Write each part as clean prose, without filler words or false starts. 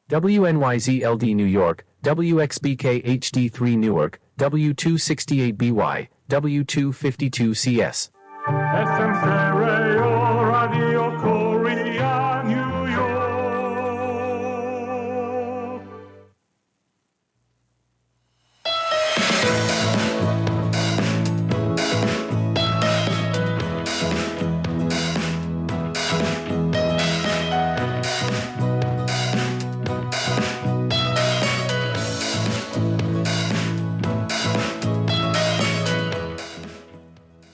WNYZ-LD New York, WXBK HD3 Newark, W268BY, W252CS. FM stereo radio Korea 뉴욕.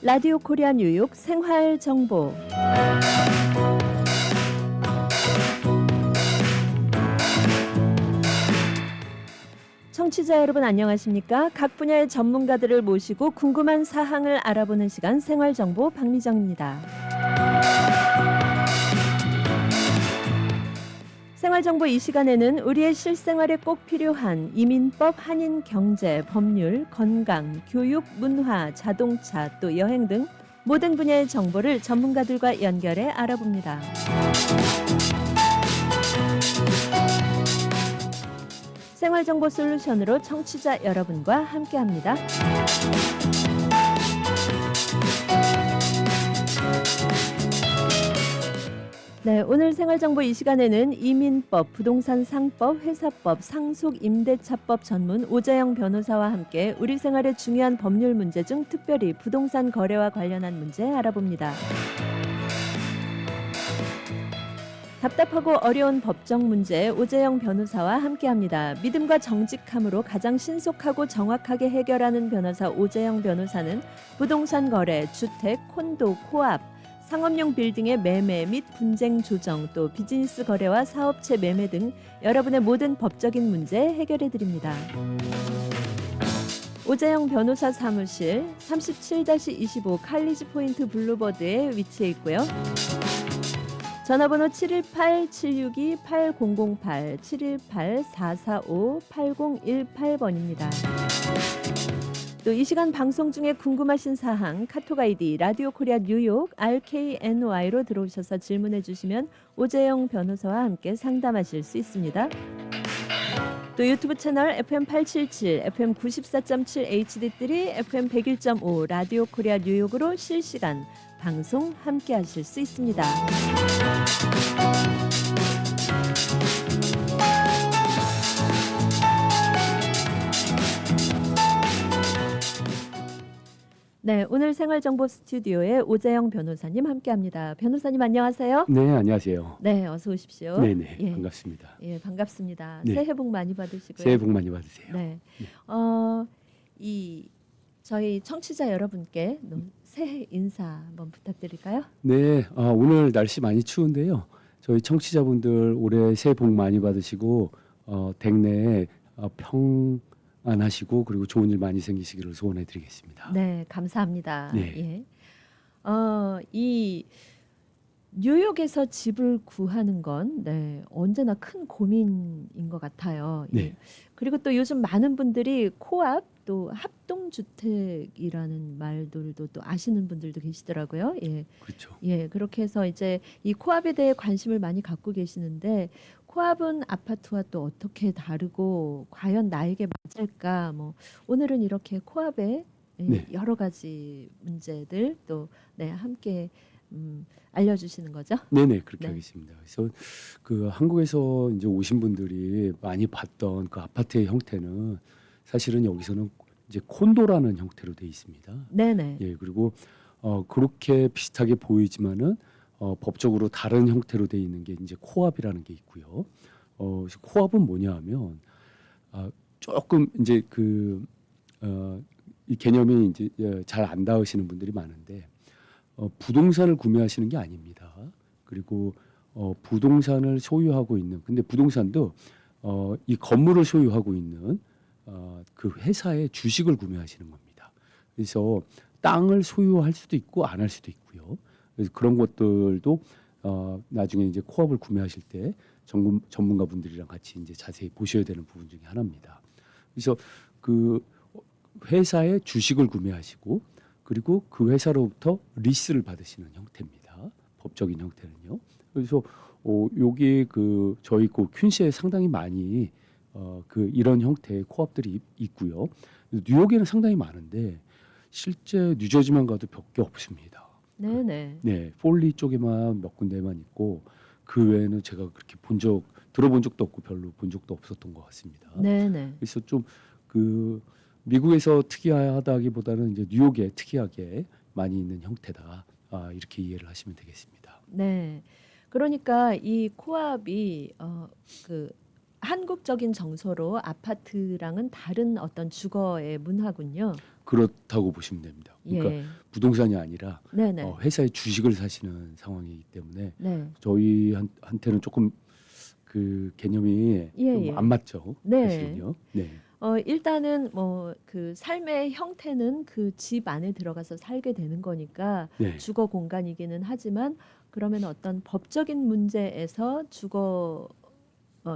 라디오 코리아 뉴욕 생활 정보. 청취자 여러분 안녕하십니까? 각 분야의 전문가들을 모시고 궁금한 사항을 알아보는 시간 생활 정보 박미정입니다. 생활정보 이 시간에는 우리의 실생활에 꼭 필요한 이민법, 한인 경제, 법률, 건강, 교육, 문화, 자동차, 또 여행 등 모든 분야의 정보를 전문가들과 연결해 알아봅니다. 생활정보 솔루션으로 청취자 여러분과 함께합니다. 네, 오늘 생활정보 이 시간에는 이민법, 부동산 상법, 회사법, 상속임대차법 전문 오재영 변호사와 함께 우리 생활의 중요한 법률 문제 중 특별히 부동산 거래와 관련한 문제 알아봅니다. 답답하고 어려운 법정 문제 오재영 변호사와 함께합니다. 믿음과 정직함으로 가장 신속하고 정확하게 해결하는 변호사 오재영 변호사는 부동산 거래, 주택, 콘도, 코앞, 상업용 빌딩의 매매 및 분쟁 조정, 또 비즈니스 거래와 사업체 매매 등 여러분의 모든 법적인 문제 해결해 드립니다. 오재영 변호사 사무실 37-25 칼리지 포인트 블루버드에 위치해 있고요. 전화번호 718-762-8008, 718-445-8018번입니다. 또 이 시간 방송 중에 궁금하신 사항 카톡 아이디 라디오 코리아 뉴욕 RKNY로 들어오셔서 질문해 주시면 오재영 변호사와 함께 상담하실 수 있습니다. 또 유튜브 채널 FM877, FM94.7 HD3, FM101.5 라디오 코리아 뉴욕으로 실시간 방송 함께 하실 수 있습니다. 네, 오늘 생활정보 스튜디오에 오재영 변호사님 함께합니다. 변호사님 안녕하세요. 네, 안녕하세요. 네, 어서 오십시오. 네네, 예. 반갑습니다. 예, 반갑습니다. 네. 새해 복 많이 받으시고요. 새해 복 많이 받으세요. 네, 저희 청취자 여러분께 새해 인사 한번 부탁드릴까요? 네, 오늘 날씨 많이 추운데요. 저희 청취자분들 올해 새해 복 많이 받으시고 댁내에 평안하시고 그리고 좋은 일 많이 생기시기를 소원해드리겠습니다. 네, 감사합니다. 네. 예. 이 뉴욕에서 집을 구하는 건 언제나 큰 고민인 것 같아요. 예. 네. 그리고 또 요즘 많은 분들이 코앞 또 합동주택이라는 말들도 또 아시는 분들도 계시더라고요. 예. 그렇죠. 예, 그렇게 해서 이제 이 코앞에 대해 관심을 많이 갖고 계시는데 코앞은 아파트와 또 어떻게 다르고 과연 나에게 맞을까? 오늘은 이렇게 코앞의 네. 여러 가지 문제들 또 함께 알려주시는 거죠? 네네, 그렇게 네. 하겠습니다. 그래서 그 한국에서 이제 오신 분들이 많이 봤던 그 아파트의 형태는 사실은 여기서는 이제 콘도라는 형태로 돼 있습니다. 네네. 예, 그리고 그렇게 비슷하게 보이지만은 법적으로 다른 형태로 돼 있는 게 이제 코압이라는 게 있고요. 그래서 코압은 뭐냐하면 조금 이제 이 개념이 이제 잘 안 닿으시는 분들이 많은데 부동산을 구매하시는 게 아닙니다. 그리고 부동산을 소유하고 있는 근데 부동산도 이 건물을 소유하고 있는 그 회사의 주식을 구매하시는 겁니다. 그래서 땅을 소유할 수도 있고 안 할 수도 있고요. 그래서 그런 것들도 나중에 이제 코업을 구매하실 때 전문가분들이랑 같이 이제 자세히 보셔야 되는 부분 중에 하나입니다. 그래서 그 회사의 주식을 구매하시고 그리고 그 회사로부터 리스를 받으시는 형태입니다. 법적인 형태는요. 그래서 여기 그 저희 그 퀸시에 상당히 많이 그 이런 형태의 코업들이 있고요. 뉴욕에는 상당히 많은데 실제 뉴저지만 가도 몇 개 없습니다. 네네. 네, 폴리 쪽에만 몇 군데만 있고 그 외에는 제가 그렇게 들어본 적도 없고 별로 본 적도 없었던 것 같습니다. 네네. 그래서 좀 그 미국에서 특이하다기보다는 이제 뉴욕에 특이하게 많이 있는 형태다. 이렇게 이해를 하시면 되겠습니다. 네. 그러니까 이 코압이 그 한국적인 정서로 아파트랑은 다른 어떤 주거의 문화군요. 그렇다고 보시면 됩니다. 그러니까 예. 부동산이 아니라 네네. 회사의 주식을 사시는 상황이기 때문에 네. 저희한테는 조금 그 개념이 예, 좀 예. 안 맞죠. 네. 사실은요. 네. 일단은 뭐 그 삶의 형태는 그 집 안에 들어가서 살게 되는 거니까 네. 주거 공간이기는 하지만 그러면 어떤 법적인 문제에서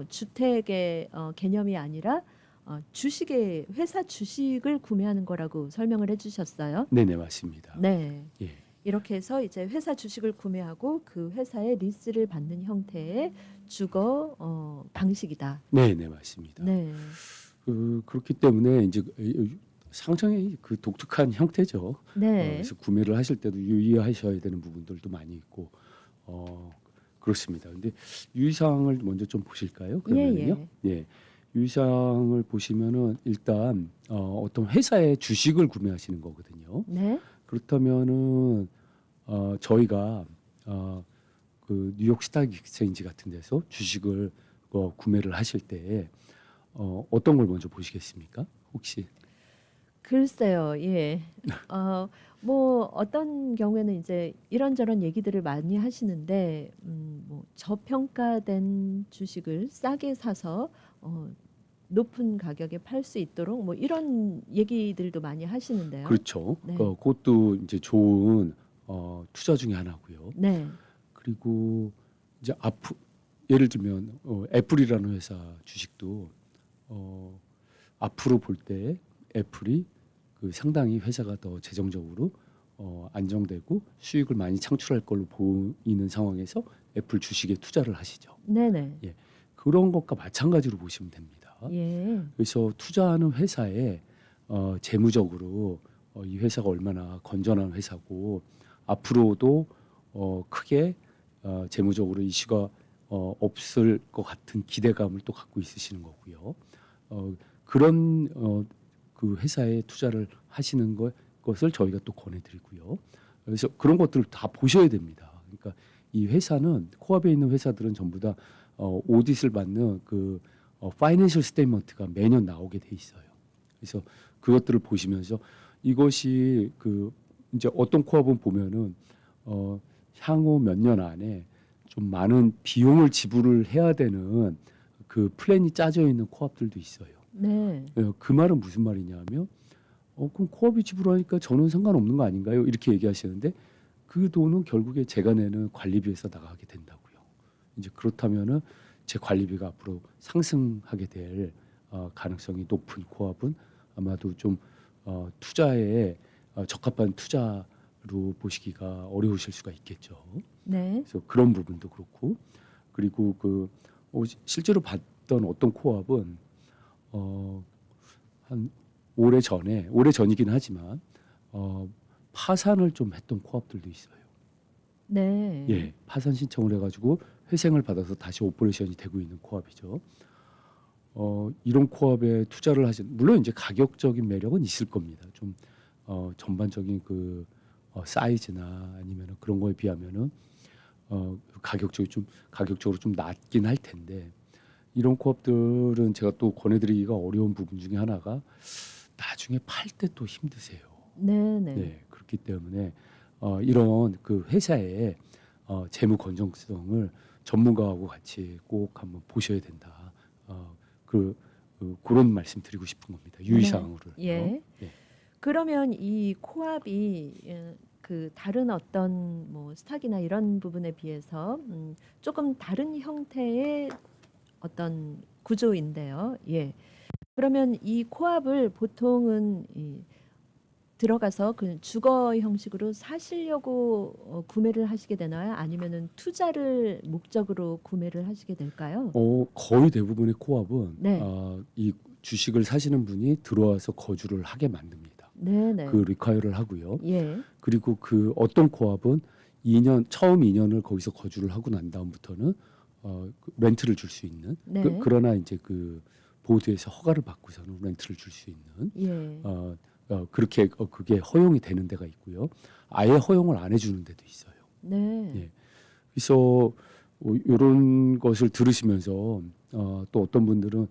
주택의 개념이 아니라 주식의 회사 주식을 구매하는 거라고 설명을 해주셨어요. 네네 맞습니다. 네. 예. 이렇게 해서 이제 회사 주식을 구매하고 그 회사의 리스를 받는 형태의 주거 방식이다. 네네 맞습니다. 네. 그렇기 때문에 이제 상당히 그 독특한 형태죠. 네. 그래서 구매를 하실 때도 유의하셔야 되는 부분들도 많이 있고 그렇습니다. 근데 유의사항을 먼저 좀 보실까요? 그러면요. 예. 유의사항을 보시면은 일단 어떤 회사의 주식을 구매하시는 거거든요. 네. 그렇다면은 저희가 그 뉴욕 스탁 익스체인지 같은 데서 주식을 구매를 하실 때 어떤 걸 먼저 보시겠습니까? 혹시? 글쎄요, 예. 뭐 어떤 경우에는 이제 이런저런 얘기들을 많이 하시는데, 뭐 저평가된 주식을 싸게 사서 높은 가격에 팔 수 있도록 뭐 이런 얘기들도 많이 하시는데요. 그렇죠. 네. 그것도 이제 좋은 투자 중에 하나고요. 네, 그리고 이제 예를 들면 애플이라는 회사 주식도 앞으로 볼 때 애플이 그 상당히 회사가 더 재정적으로 안정되고 수익을 많이 창출할 걸로 보이는 상황에서 애플 주식에 투자를 하시죠. 네네, 그런 것과 마찬가지로 보시면 됩니다. 예, 그래서 투자하는 회사에 재무적으로 이 회사가 얼마나 건전한 회사고 앞으로도 크게 재무적으로 이슈가 없을 것 같은 기대감을 또 갖고 있으시는 거고요. 그런 그 회사에 투자를 하시는 것을 저희가 또 권해드리고요. 그래서 그런 것들을 다 보셔야 됩니다. 그러니까 이 회사는 코앞에 있는 회사들은 전부 다 오디트를 받는 그 파이낸셜 스테이트먼트가 매년 나오게 돼 있어요. 그래서 그것들을 보시면서 이것이 그 이제 어떤 코업은 보면은 향후 몇 년 안에 좀 많은 비용을 지불을 해야 되는 그 플랜이 짜져 있는 코업들도 있어요. 네, 그 말은 무슨 말이냐면 그럼 코업이 지불하니까 저는 상관없는 거 아닌가요? 이렇게 얘기하시는데 그 돈은 결국에 제가 내는 관리비에서 나가게 된다고요. 이제 그렇다면은 제 관리비가 앞으로 상승하게 될 가능성이 높은 코업은 아마도 좀 투자에 적합한 투자로 보시기가 어려우실 수가 있겠죠. 네, 그래서 그런 부분도 그렇고 그리고 그 실제로 봤던 어떤 코업은 한 오래 전이긴 하지만 파산을 좀 했던 코업들도 있어요. 네, 예, 파산 신청을 해가지고 회생을 받아서 다시 오퍼레이션이 되고 있는 코업이죠. 이런 코업에 투자를 물론 이제 가격적인 매력은 있을 겁니다. 좀 전반적인 그 사이즈나 아니면 그런 거에 비하면은 가격적으로 좀 낮긴 할 텐데 이런 코업들은 제가 또 권해드리기가 어려운 부분 중에 하나가 나중에 팔 때 또 힘드세요. 네, 네, 네, 그렇기 때문에 이런 그 회사의 재무 건전성을 전문가하고 같이 꼭 한번 보셔야 된다. 그런 말씀 드리고 싶은 겁니다. 유의사항으로. 예. 그러면 이 코압이 그 다른 어떤 뭐 스탁이나 이런 부분에 비해서 조금 다른 형태의 어떤 구조인데요. 예. 그러면 이 코압을 보통은 들어가서 그 주거 형식으로 사시려고 구매를 하시게 되나요? 아니면은 투자를 목적으로 구매를 하시게 될까요? 거의 대부분의 코업은 네. 이 주식을 사시는 분이 들어와서 거주를 하게 만듭니다. 네네. 그 리콰이어를 하고요. 예. 그리고 그 어떤 코업은 처음 2년을 거기서 거주를 하고 난 다음부터는 그 렌트를 줄 수 있는 네. 그러나 이제 그 보드에서 허가를 받고서는 렌트를 줄 수 있는 예. 그렇게 그게 허용이 되는 데가 있고요. 아예 허용을 안 해주는 데도 있어요. 네. 예. 그래서 이런 것을 들으시면서 또 어떤 분들은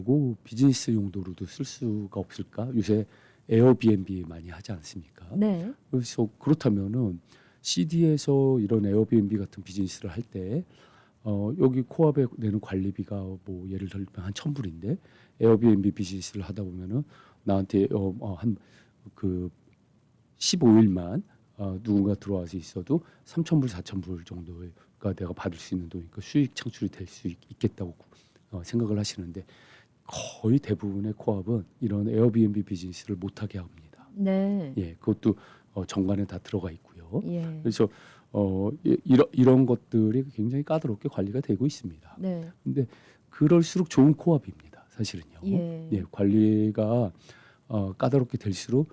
이거 비즈니스 용도로도 쓸 수가 없을까? 요새 에어비앤비 많이 하지 않습니까? 네. 그래서 그렇다면은 CD에서 이런 에어비앤비 같은 비즈니스를 할 때 여기 코업에 내는 관리비가 뭐 예를 들면 한 1,000불인데 에어비앤비 비즈니스를 하다 보면은 나한테 한 그 15일만 누군가 들어와서 있어도 3,000불, 4,000불 정도가 내가 받을 수 있는 돈이니까 수익 창출이 될 수 있겠다고 생각을 하시는데 거의 대부분의 코업은 이런 에어비앤비 비즈니스를 못하게 합니다. 네. 예, 그것도 정관에 다 들어가 있고요. 예. 그래서 이런 것들이 굉장히 까다롭게 관리가 되고 있습니다. 네. 근데 그럴수록 좋은 코업입니다. 사실은요. 예. 관리가 까다롭게 될수록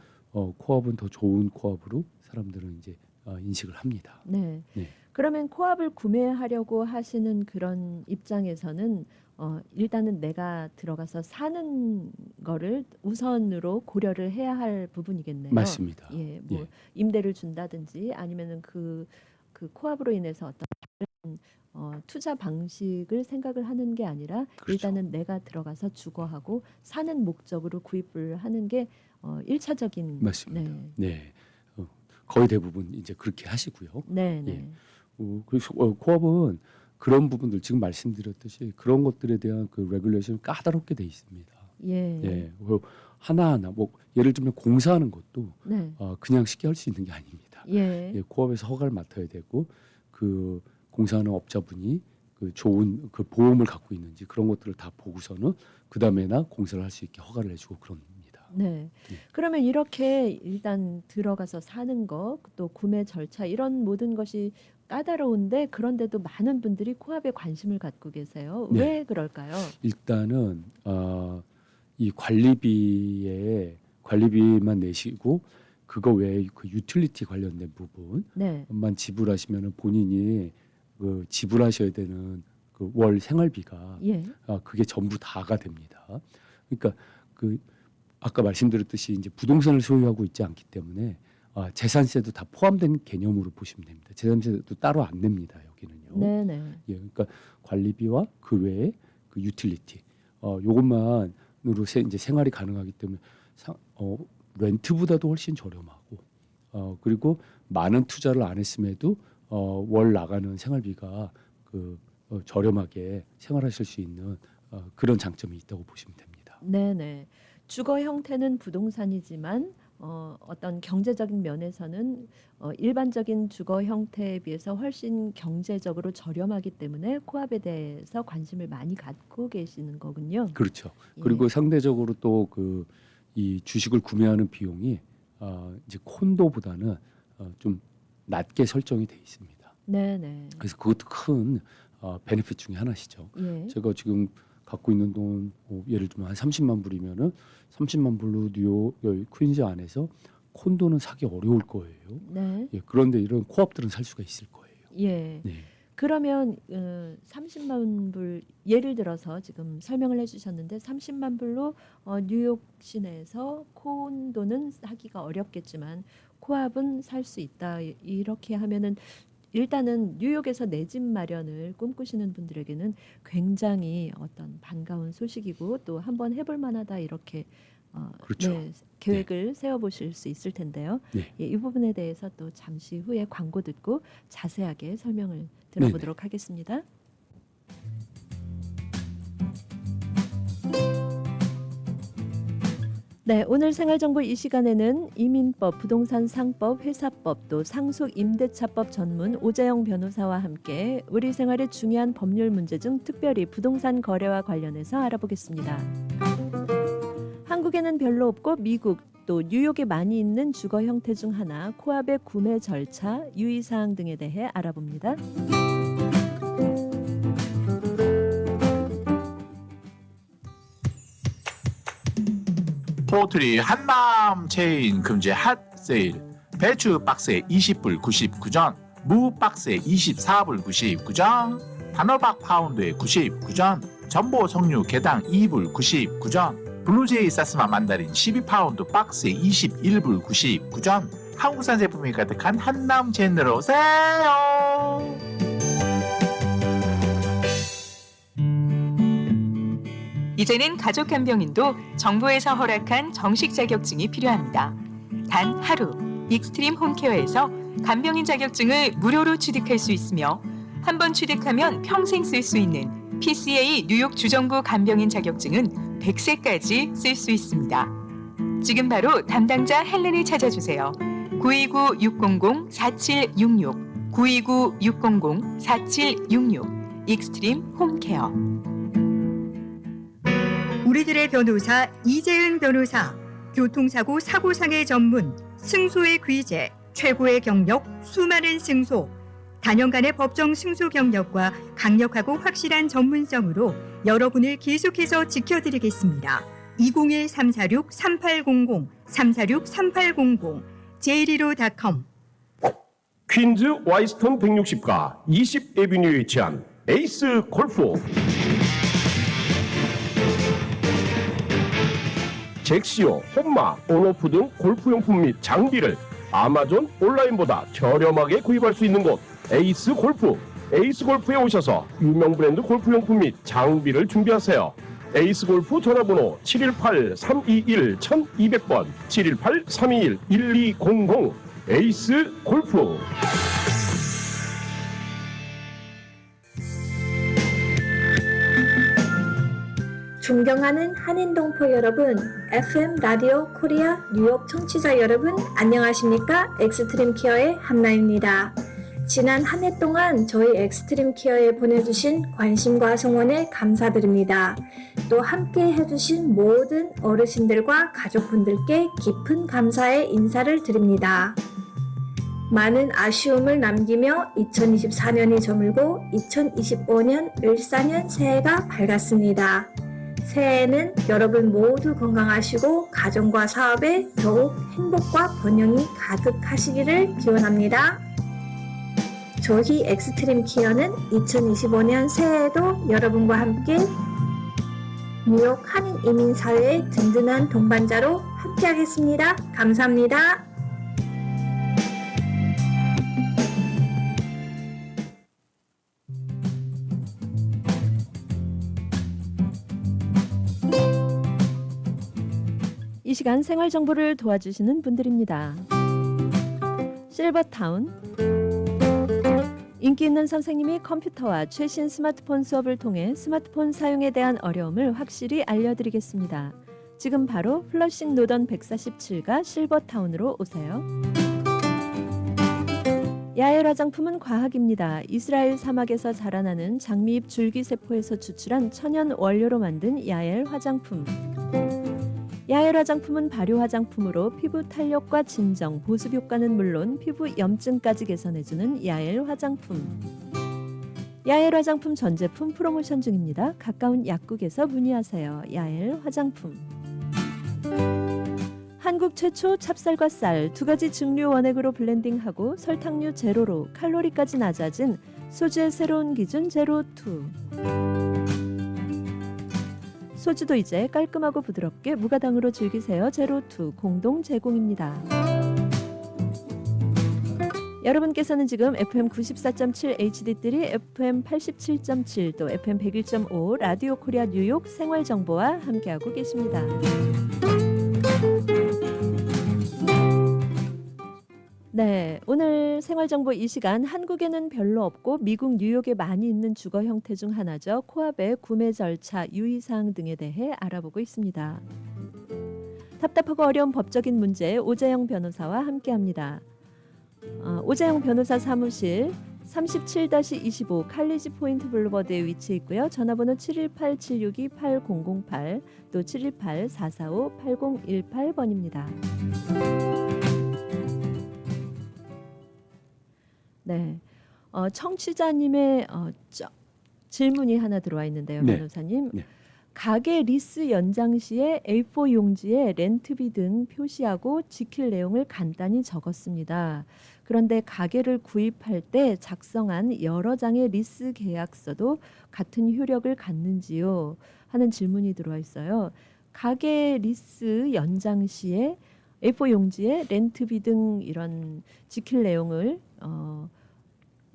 코업은 더 좋은 코업으로 사람들은 이제 인식을 합니다. 네. 네. 그러면 코업을 구매하려고 하시는 그런 입장에서는 일단은 내가 들어가서 사는 거를 우선으로 고려를 해야 할 부분이겠네요. 맞습니다. 예, 뭐 예. 임대를 준다든지 아니면은 그 코업으로 인해서 어떤 다른 투자 방식을 생각을 하는 게 아니라 그렇죠. 일단은 내가 들어가서 주거하고 사는 목적으로 구입을 하는 게 1차적인 맞습니다. 네. 네. 거의 대부분 이제 그렇게 하시고요. 네, 네. 예. 그래서 코업은 그런 부분들 지금 말씀드렸듯이 그런 것들에 대한 그 레귤레이션이 까다롭게 돼 있습니다. 예. 예. 하나하나 뭐 예를 들면 공사하는 것도 네. 그냥 쉽게 할 수 있는 게 아닙니다. 예. 예, 코업에서 허가를 맡아야 되고 그 공사하는 업자분이 그 좋은 그 보험을 갖고 있는지 그런 것들을 다 보고서는 그 다음에나 공사를 할 수 있게 허가를 해주고 그럽니다. 네. 예. 그러면 이렇게 일단 들어가서 사는 거, 또 구매 절차 이런 모든 것이 까다로운데 그런데도 많은 분들이 코업에 관심을 갖고 계세요. 네. 왜 그럴까요? 일단은 이 관리비만 내시고 그거 외에 그 유틸리티 관련된 부분만 네. 지불하시면은 본인이 그 지불하셔야 되는 그 월 생활비가 예. 그게 전부 다가 됩니다. 그러니까 그 아까 말씀드렸듯이 이제 부동산을 소유하고 있지 않기 때문에 재산세도 다 포함된 개념으로 보시면 됩니다. 재산세도 따로 안 냅니다. 여기는요. 네, 네. 예, 그러니까 관리비와 그 외에 그 유틸리티 요것만으로 이제 생활이 가능하기 때문에 렌트보다도 훨씬 저렴하고 그리고 많은 투자를 안 했음에도 월 나가는 생활비가 저렴하게 생활하실 수 있는 그런 장점이 있다고 보시면 됩니다. 네, 네. 주거 형태는 부동산이지만 어떤 경제적인 면에서는 일반적인 주거 형태에 비해서 훨씬 경제적으로 저렴하기 때문에 코업에 대해서 관심을 많이 갖고 계시는 거군요. 그렇죠. 예. 그리고 상대적으로 또 이 주식을 구매하는 비용이 이제 콘도보다는 좀 낮게 설정이 돼 있습니다. 네, 네. 그래서 그것도 큰 베네핏 중에 하나시죠. 예. 제가 지금 갖고 있는 돈 예를 들면 한 30만 불이면은 30만 불로 뉴욕 여기 퀸즈 안에서 콘도는 사기 어려울 거예요. 네. 예, 그런데 이런 코업들은 살 수가 있을 거예요. 예. 네. 그러면 30만 불 예를 들어서 지금 설명을 해주셨는데 30만 불로 뉴욕 시내에서 콘도는 사기가 어렵겠지만 코업은 살 수 있다. 이렇게 하면은 일단은 뉴욕에서 내 집 마련을 꿈꾸시는 분들에게는 굉장히 어떤 반가운 소식이고 또 한번 해볼 만하다 이렇게 그렇죠. 네, 계획을 세워보실 수 있을 텐데요. 네. 예, 이 부분에 대해서 또 잠시 후에 광고 듣고 자세하게 설명을 들어보도록 하겠습니다. 네, 오늘 생활정보 이 시간에는 이민법, 부동산 상법, 회사법, 또 상속 임대차법 전문 오재영 변호사와 함께 우리 생활의 중요한 법률 문제 중 특별히 부동산 거래와 관련해서 알아보겠습니다. 한국에는 별로 없고 미국, 또 뉴욕에 많이 있는 주거 형태 중 하나 코압의 구매 절차, 유의사항 등에 대해 알아봅니다. 포트리 한남 체인 금지 핫 세일. 배추 박스에 20불 99전, 무 박스에 24불 99전, 단호박 파운드에 99전, 전보 석류 개당 2불 99전, 블루제이 사스마 만다린 12파운드 박스에 21불 99전. 한국산 제품이 가득한 한남 체인으로 오세요. 이제는 가족 간병인도 정부에서 허락한 정식 자격증이 필요합니다. 단 하루 익스트림 홈케어에서 간병인 자격증을 무료로 취득할 수 있으며 한 번 취득하면 평생 쓸 수 있는 PCA 뉴욕 주정부 간병인 자격증은 100세까지 쓸 수 있습니다. 지금 바로 담당자 헬렌을 찾아주세요. 929-600-4766 929-600-4766 익스트림 홈케어. 우리들의 변호사 이재은 변호사, 교통사고 사고상해 전문, 승소의 귀재, 최고의 경력, 수많은 승소, 단연간의 법정 승소 경력과 강력하고 확실한 전문성으로 여러분을 계속해서 지켜드리겠습니다. 201-346-3800, 346-3800, 제이리로.com. 퀸즈 와이스턴 160가 20 에비뉴에 위치한 에이스 골프. 잭시오, 홈마, 온오프 등 골프용품 및 장비를 아마존 온라인보다 저렴하게 구입할 수 있는 곳 에이스 골프. 에이스 골프에 오셔서 유명 브랜드 골프용품 및 장비를 준비하세요. 에이스 골프 전화번호 718-321-1200번 718-321-1200 에이스 골프. 존경하는 한인동포 여러분, FM 라디오 코리아 뉴욕 청취자 여러분, 안녕하십니까? 엑스트림 케어의 한나입니다. 지난 한 해 동안 저희 엑스트림 케어에 보내주신 관심과 성원에 감사드립니다. 또 함께 해주신 모든 어르신들과 가족분들께 깊은 감사의 인사를 드립니다. 많은 아쉬움을 남기며 2024년이 저물고 2025년 을사년 새해가 밝았습니다. 새해에는 여러분 모두 건강하시고 가정과 사업에 더욱 행복과 번영이 가득하시기를 기원합니다. 저희 엑스트림 케어는 2025년 새해에도 여러분과 함께 뉴욕 한인 이민 사회의 든든한 동반자로 함께하겠습니다. 감사합니다. 이 시간 생활 정보를 도와주시는 분들입니다. 실버타운, 인기 있는 선생님이 컴퓨터와 최신 스마트폰 수업을 통해 스마트폰 사용에 대한 어려움을 확실히 알려드리겠습니다. 지금 바로 플러싱 노던 147가 실버타운으로 오세요. 야엘 화장품은 과학입니다. 이스라엘 사막에서 자라나는 장미잎 줄기세포에서 추출한 천연 원료로 만든 야엘 화장품. 야엘 화장품은 발효 화장품으로 피부 탄력과 진정, 보습 효과는 물론 피부 염증까지 개선해주는 야엘 화장품. 야엘 화장품 전 제품 프로모션 중입니다. 가까운 약국에서 문의하세요. 야엘 화장품. 한국 최초 찹쌀과 쌀 두 가지 증류 원액으로 블렌딩하고 설탕류 제로로 칼로리까지 낮아진 소주의 새로운 기준 제로2. 소주도 이제 깔끔하고 부드럽게 무가당으로 즐기세요. 제로2 공동 제공입니다. 여러분께서는 지금 FM 94.7 HD3, FM 87.7 또 FM 101.5 라디오 코리아 뉴욕 생활 정보와 함께하고 계십니다. 네, 오늘 생활정보 이 시간 한국에는 별로 없고 미국 뉴욕에 많이 있는 주거 형태 중 하나죠. 코압의 구매 절차, 유의사항 등에 대해 알아보고 있습니다. 답답하고 어려운 법적인 문제 오재영 변호사와 함께합니다. 오재영 변호사 사무실 37-25 칼리지 포인트 블루버드에 위치해 있고요. 전화번호 718-762-8008 또 718-445-8018번입니다. 네, 청취자님의 질문이 하나 들어와 있는데요, 네. 변호사님. 네. 가게 리스 연장 시에 A4 용지에 렌트비 등 표시하고 지킬 내용을 간단히 적었습니다. 그런데 가게를 구입할 때 작성한 여러 장의 리스 계약서도 같은 효력을 갖는지요? 하는 질문이 들어와 있어요. 가게 리스 연장 시에 A4 용지에 렌트비 등 이런 지킬 내용을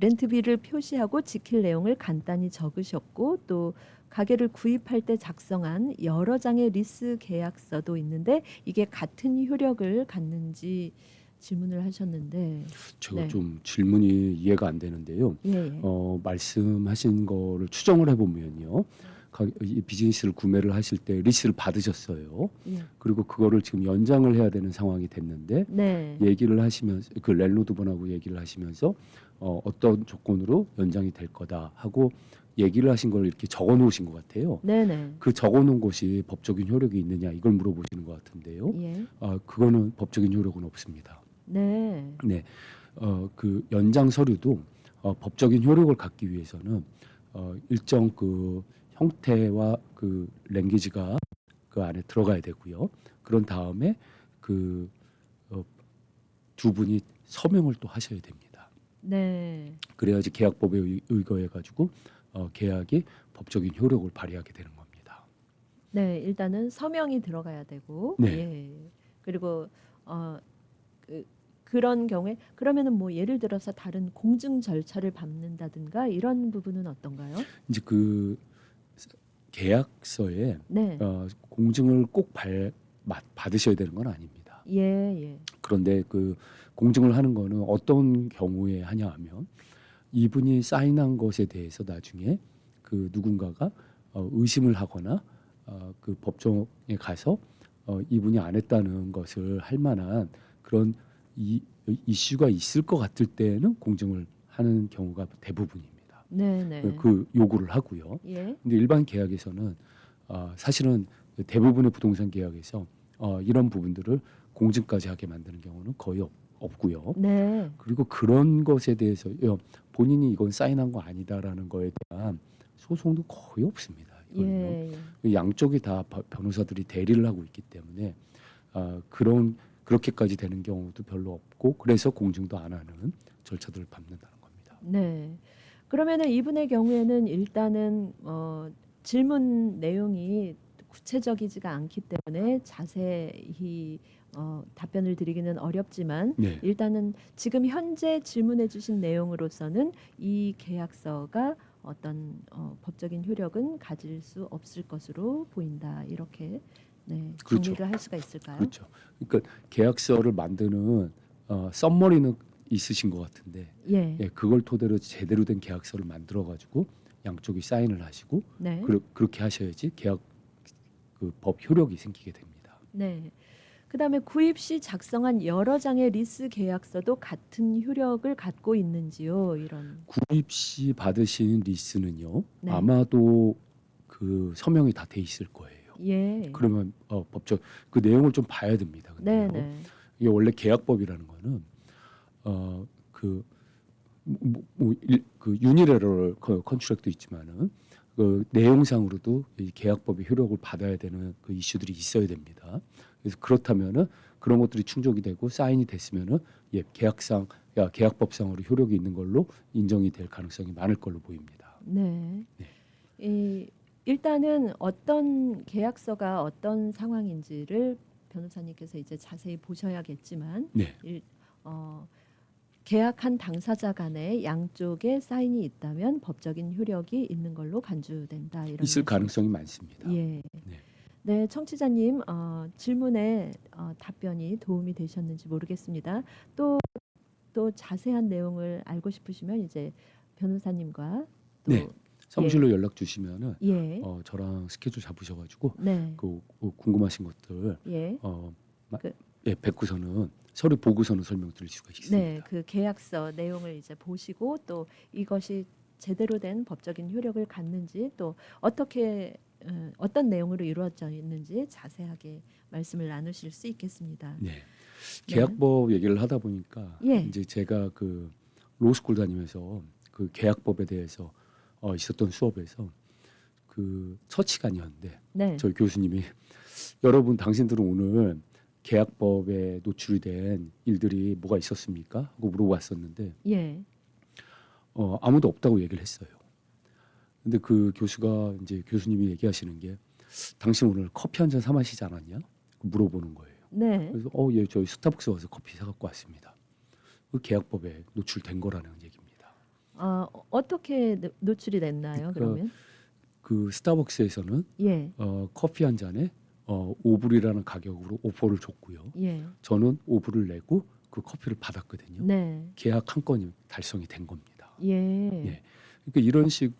렌트비를 표시하고 지킬 내용을 간단히 적으셨고 또 가게를 구입할 때 작성한 여러 장의 리스 계약서도 있는데 이게 같은 효력을 갖는지 질문을 하셨는데 제가 네. 좀 질문이 이해가 안 되는데요. 예. 말씀하신 거를 추정을 해보면요. 이 비즈니스를 구매를 하실 때 리스를 받으셨어요. 예. 그리고 그거를 지금 연장을 해야 되는 상황이 됐는데 네. 얘기를 하시면서 그 랜로드분하고 얘기를 하시면서 어떤 조건으로 연장이 될 거다 하고 얘기를 하신 걸 이렇게 적어 놓으신 것 같아요. 네네. 그 적어 놓은 것이 법적인 효력이 있느냐 이걸 물어보시는 것 같은데요. 예. 그거는 법적인 효력은 없습니다. 네. 네, 그 연장 서류도 법적인 효력을 갖기 위해서는 일정 그 형태와 그 랭귀지가 그 안에 들어가야 되고요. 그런 다음에 그 두 분이 서명을 또 하셔야 됩니다. 네. 그래야지 계약법에 의거해 가지고 계약이 법적인 효력을 발휘하게 되는 겁니다. 네, 일단은 서명이 들어가야 되고, 네. 예. 그리고 그런 경우에 그러면은 뭐 예를 들어서 다른 공증 절차를 밟는다든가 이런 부분은 어떤가요? 이제 그 계약서에 네, 공증을 꼭 받으셔야 되는 건 아닙니다. 예. 그런데 그 공증을 하는 거는 어떤 경우에 하냐 하면 이분이 사인한 것에 대해서 나중에 그 누군가가 의심을 하거나 그 법정에 가서 이분이 안 했다는 것을 할 만한 그런 이슈가 있을 것 같을 때는 공증을 하는 경우가 대부분입니다. 네. 그 요구를 하고요. 예, 근데 일반 계약에서는 사실은 대부분의 부동산 계약에서 이런 부분들을 공증까지 하게 만드는 경우는 거의 없고요. 네, 그리고 그런 것에 대해서 본인이 이건 사인한 거 아니다라는 거에 대한 소송도 거의 없습니다. 이거는요. 예. 양쪽이 다 변호사들이 대리를 하고 있기 때문에 그렇게까지 되는 경우도 별로 없고 그래서 공증도 안 하는 절차들을 밟는다는 겁니다. 네. 그러면은 이분의 경우에는 일단은 질문 내용이 구체적이지가 않기 때문에 자세히 답변을 드리기는 어렵지만 네. 일단은 지금 현재 질문해 주신 내용으로서는 이 계약서가 어떤 법적인 효력은 가질 수 없을 것으로 보인다. 이렇게 네, 그렇죠. 정리를 할 수가 있을까요? 그렇죠. 그러니까 계약서를 만드는 썸머리는 있으신 것 같은데 예. 그걸 토대로 제대로 된 계약서를 만들어 가지고 양쪽이 사인을 하시고 네. 그렇게 하셔야지 계약 그 법 효력이 생기게 됩니다. 네. 그다음에 구입 시 작성한 여러 장의 리스 계약서도 같은 효력을 갖고 있는지요? 이런. 구입 시 받으신 리스는요. 네. 아마도 그 서명이 다 돼 있을 거예요. 예. 그러면 법적 그 내용을 좀 봐야 됩니다. 근데요. 네. 이게 원래 계약법이라는 거는 그 유니레럴 컨트랙도 있지만은 그 내용상으로도 이 계약법의 효력을 받아야 되는 그 이슈들이 있어야 됩니다. 그래서 그렇다면은 그런 것들이 충족이 되고 사인이 됐으면은 계약법상으로 효력이 있는 걸로 인정이 될 가능성이 많을 걸로 보입니다. 네. 일단은 어떤 계약서가 어떤 상황인지를 변호사님께서 이제 자세히 보셔야겠지만 네. 계약한 당사자 간에 양쪽에 사인이 있다면 법적인 효력이 있는 걸로 간주된다. 이런 있을 말씀. 가능성이 많습니다. 예. 네. 네, 청취자님 질문에 답변이 도움이 되셨는지 모르겠습니다. 또 자세한 내용을 알고 싶으시면 이제 변호사님과 또 네. 사무실로 연락 주시면은 예. 저랑 스케줄 잡으셔가지고 네. 그 궁금하신 것들 예. 뵙고서는 서류 보고서는 설명드릴 수가 있습니다. 네, 그 계약서 내용을 이제 보시고 또 이것이 제대로 된 법적인 효력을 갖는지 또 어떻게 어떤 내용으로 이루어져 있는지 자세하게 말씀을 나누실 수 있겠습니다. 네. 계약법 얘기를 하다 보니까 예. 이제 제가 그 로스쿨 다니면서 그 계약법에 대해서 있었던 수업에서 그 첫 시간이었는데 네. 저희 교수님이 여러분 당신들은 오늘 계약법에 노출이 된 일들이 뭐가 있었습니까? 하고 물어봤었는데 예. 아무도 없다고 얘기를 했어요. 근데 그 교수가 이제 교수님이 얘기하시는 게 당신 오늘 커피 한 잔 사 마시지 않았냐? 물어보는 거예요. 네. 그래서 예, 저희 스타벅스 와서 커피 사 갖고 왔습니다. 그 계약법에 노출된 거라는 얘기입니다. 어떻게 노출이 됐나요? 그러면? 그 스타벅스에서는 예. 커피 한 잔에 5불이라는 가격으로 오퍼를 줬고요. 예. 저는 5불을 내고 그 커피를 받았거든요. 네. 계약 한 건이 달성이 된 겁니다. 예. 예. 그러니까 이런 식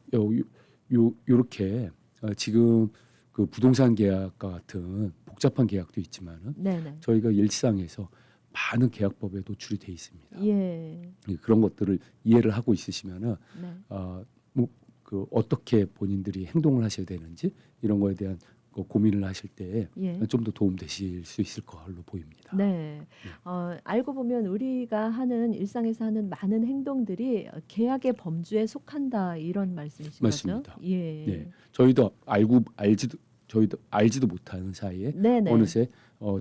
요렇게 지금 그 부동산 계약과 같은 복잡한 계약도 있지만은 네네. 저희가 일상에서 많은 계약법에 노출이 돼 있습니다. 예. 그런 것들을 이해를 하고 있으시면은 네. 그 어떻게 본인들이 행동을 하셔야 되는지 이런 거에 대한 그 고민을 하실 때 예. 좀 더 도움 되실 수 있을 걸로 보입니다. 네. 알고 보면 우리가 하는 일상에서 하는 많은 행동들이 계약의 범주에 속한다 이런 말씀이신 맞습니다. 거죠? 예. 네. 저희도 알지도 못하는 사이에 네네. 어느새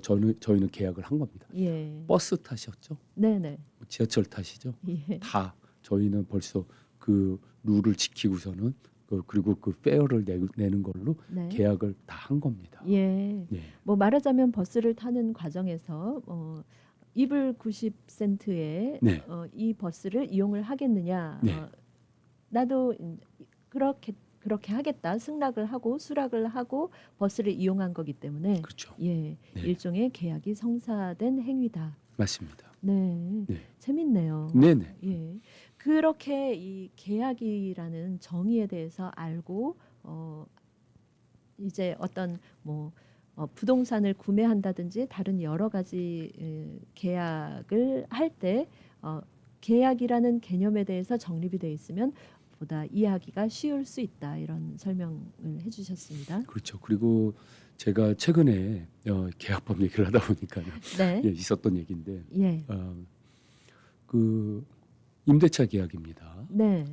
저희는 계약을 한 겁니다. 예. 버스 타셨죠? 네네. 지하철 타시죠? 예. 다 저희는 벌써 그 룰을 지키고서는 그리고 그 페어를 내는 걸로 네. 계약을 다 한 겁니다. 예. 네. 뭐 말하자면 버스를 타는 과정에서 이불 90센트에 네. 이 버스를 이용을 하겠느냐? 네. 나도 그렇게 하겠다. 승낙을 하고 수락을 하고 버스를 이용한 거기 때문에 그렇죠. 예, 네. 일종의 계약이 성사된 행위다. 맞습니다. 네, 네. 재밌네요. 네네. 예, 그렇게 이 계약이라는 정의에 대해서 알고 이제 어떤 뭐 부동산을 구매한다든지 다른 여러 가지 계약을 할 때 계약이라는 개념에 대해서 정립이 되어 있으면 보다 이해하기가 쉬울 수 있다 이런 설명을 해주셨습니다. 그렇죠. 그리고 제가 최근에 계약법 얘기를 하다 보니까 네, 있었던 얘기인데 예, 그 임대차 계약입니다. 네,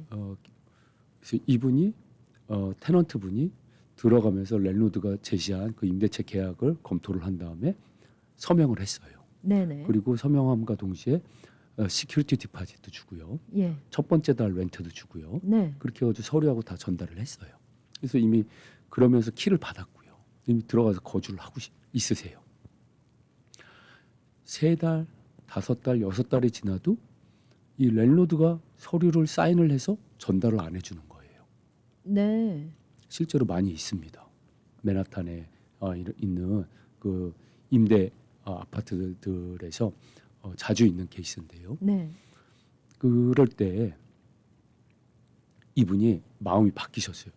그래서 이분이 테넌트 분이 들어가면서 랜로드가 제시한 그 임대차 계약을 검토를 한 다음에 서명을 했어요. 네, 네, 그리고 서명함과 동시에 시큐리티 디파짓도 주고요. 예, 첫 번째 달 렌트도 주고요. 네, 그렇게 해가지고 서류하고 다 전달을 했어요. 그래서 이미 그러면서 키를 받았고요. 이미 들어가서 거주를 하고 있으세요. 3달, 5달, 6달이 지나도 이 랜로드가 서류를 사인을 해서 전달을 안 해주는 거예요. 네, 실제로 많이 있습니다. 맨하탄에 있는 그 임대 아파트들에서 자주 있는 케이스인데요. 네, 그럴 때 이분이 마음이 바뀌셨어요.